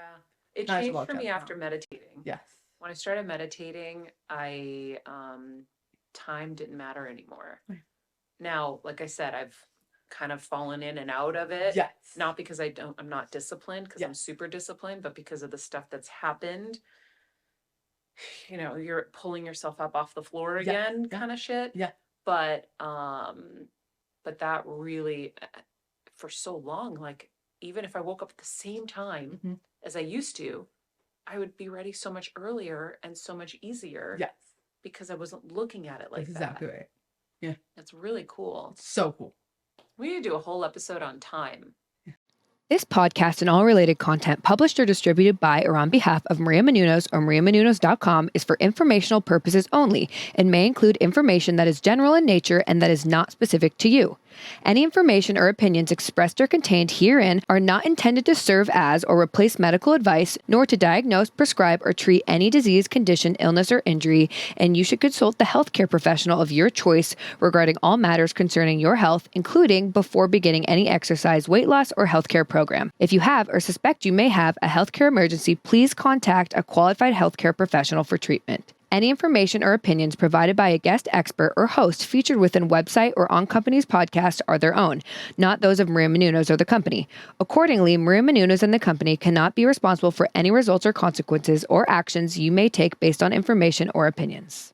[SPEAKER 2] It
[SPEAKER 1] Not a
[SPEAKER 2] changed
[SPEAKER 1] snowball's
[SPEAKER 2] for me
[SPEAKER 1] chance in
[SPEAKER 2] after
[SPEAKER 1] hell.
[SPEAKER 2] meditating.
[SPEAKER 1] Yes.
[SPEAKER 2] When I started meditating, time didn't matter anymore.
[SPEAKER 1] Right.
[SPEAKER 2] Now, like I said, I've kind of fallen in and out of it.
[SPEAKER 1] Yes.
[SPEAKER 2] Not because I'm not disciplined, because I'm super disciplined, but because of the stuff that's happened. You know, you're pulling yourself up off the floor again, kind of shit.
[SPEAKER 1] Yeah.
[SPEAKER 2] But that really, for so long, like, even if I woke up at the same time as I used to, I would be ready so much earlier and so much easier.
[SPEAKER 1] Yes.
[SPEAKER 2] Because I wasn't looking at it like
[SPEAKER 1] That's
[SPEAKER 2] that.
[SPEAKER 1] exactly right. Yeah.
[SPEAKER 2] It's really cool.
[SPEAKER 1] It's so cool.
[SPEAKER 2] We need to do a whole episode on time.
[SPEAKER 3] This podcast and all related content published or distributed by or on behalf of Maria Menounos or mariamenounos.com is for informational purposes only and may include information that is general in nature and that is not specific to you. Any information or opinions expressed or contained herein are not intended to serve as or replace medical advice, nor to diagnose, prescribe, or treat any disease, condition, illness, or injury, and you should consult the healthcare professional of your choice regarding all matters concerning your health, including before beginning any exercise, weight loss, or healthcare program. If you have or suspect you may have a healthcare emergency, please contact a qualified healthcare professional for treatment. Any information or opinions provided by a guest expert or host featured within website or on company's podcast are their own, not those of Maria Menounos or the company. Accordingly, Maria Menounos and the company cannot be responsible for any results or consequences or actions you may take based on information or opinions.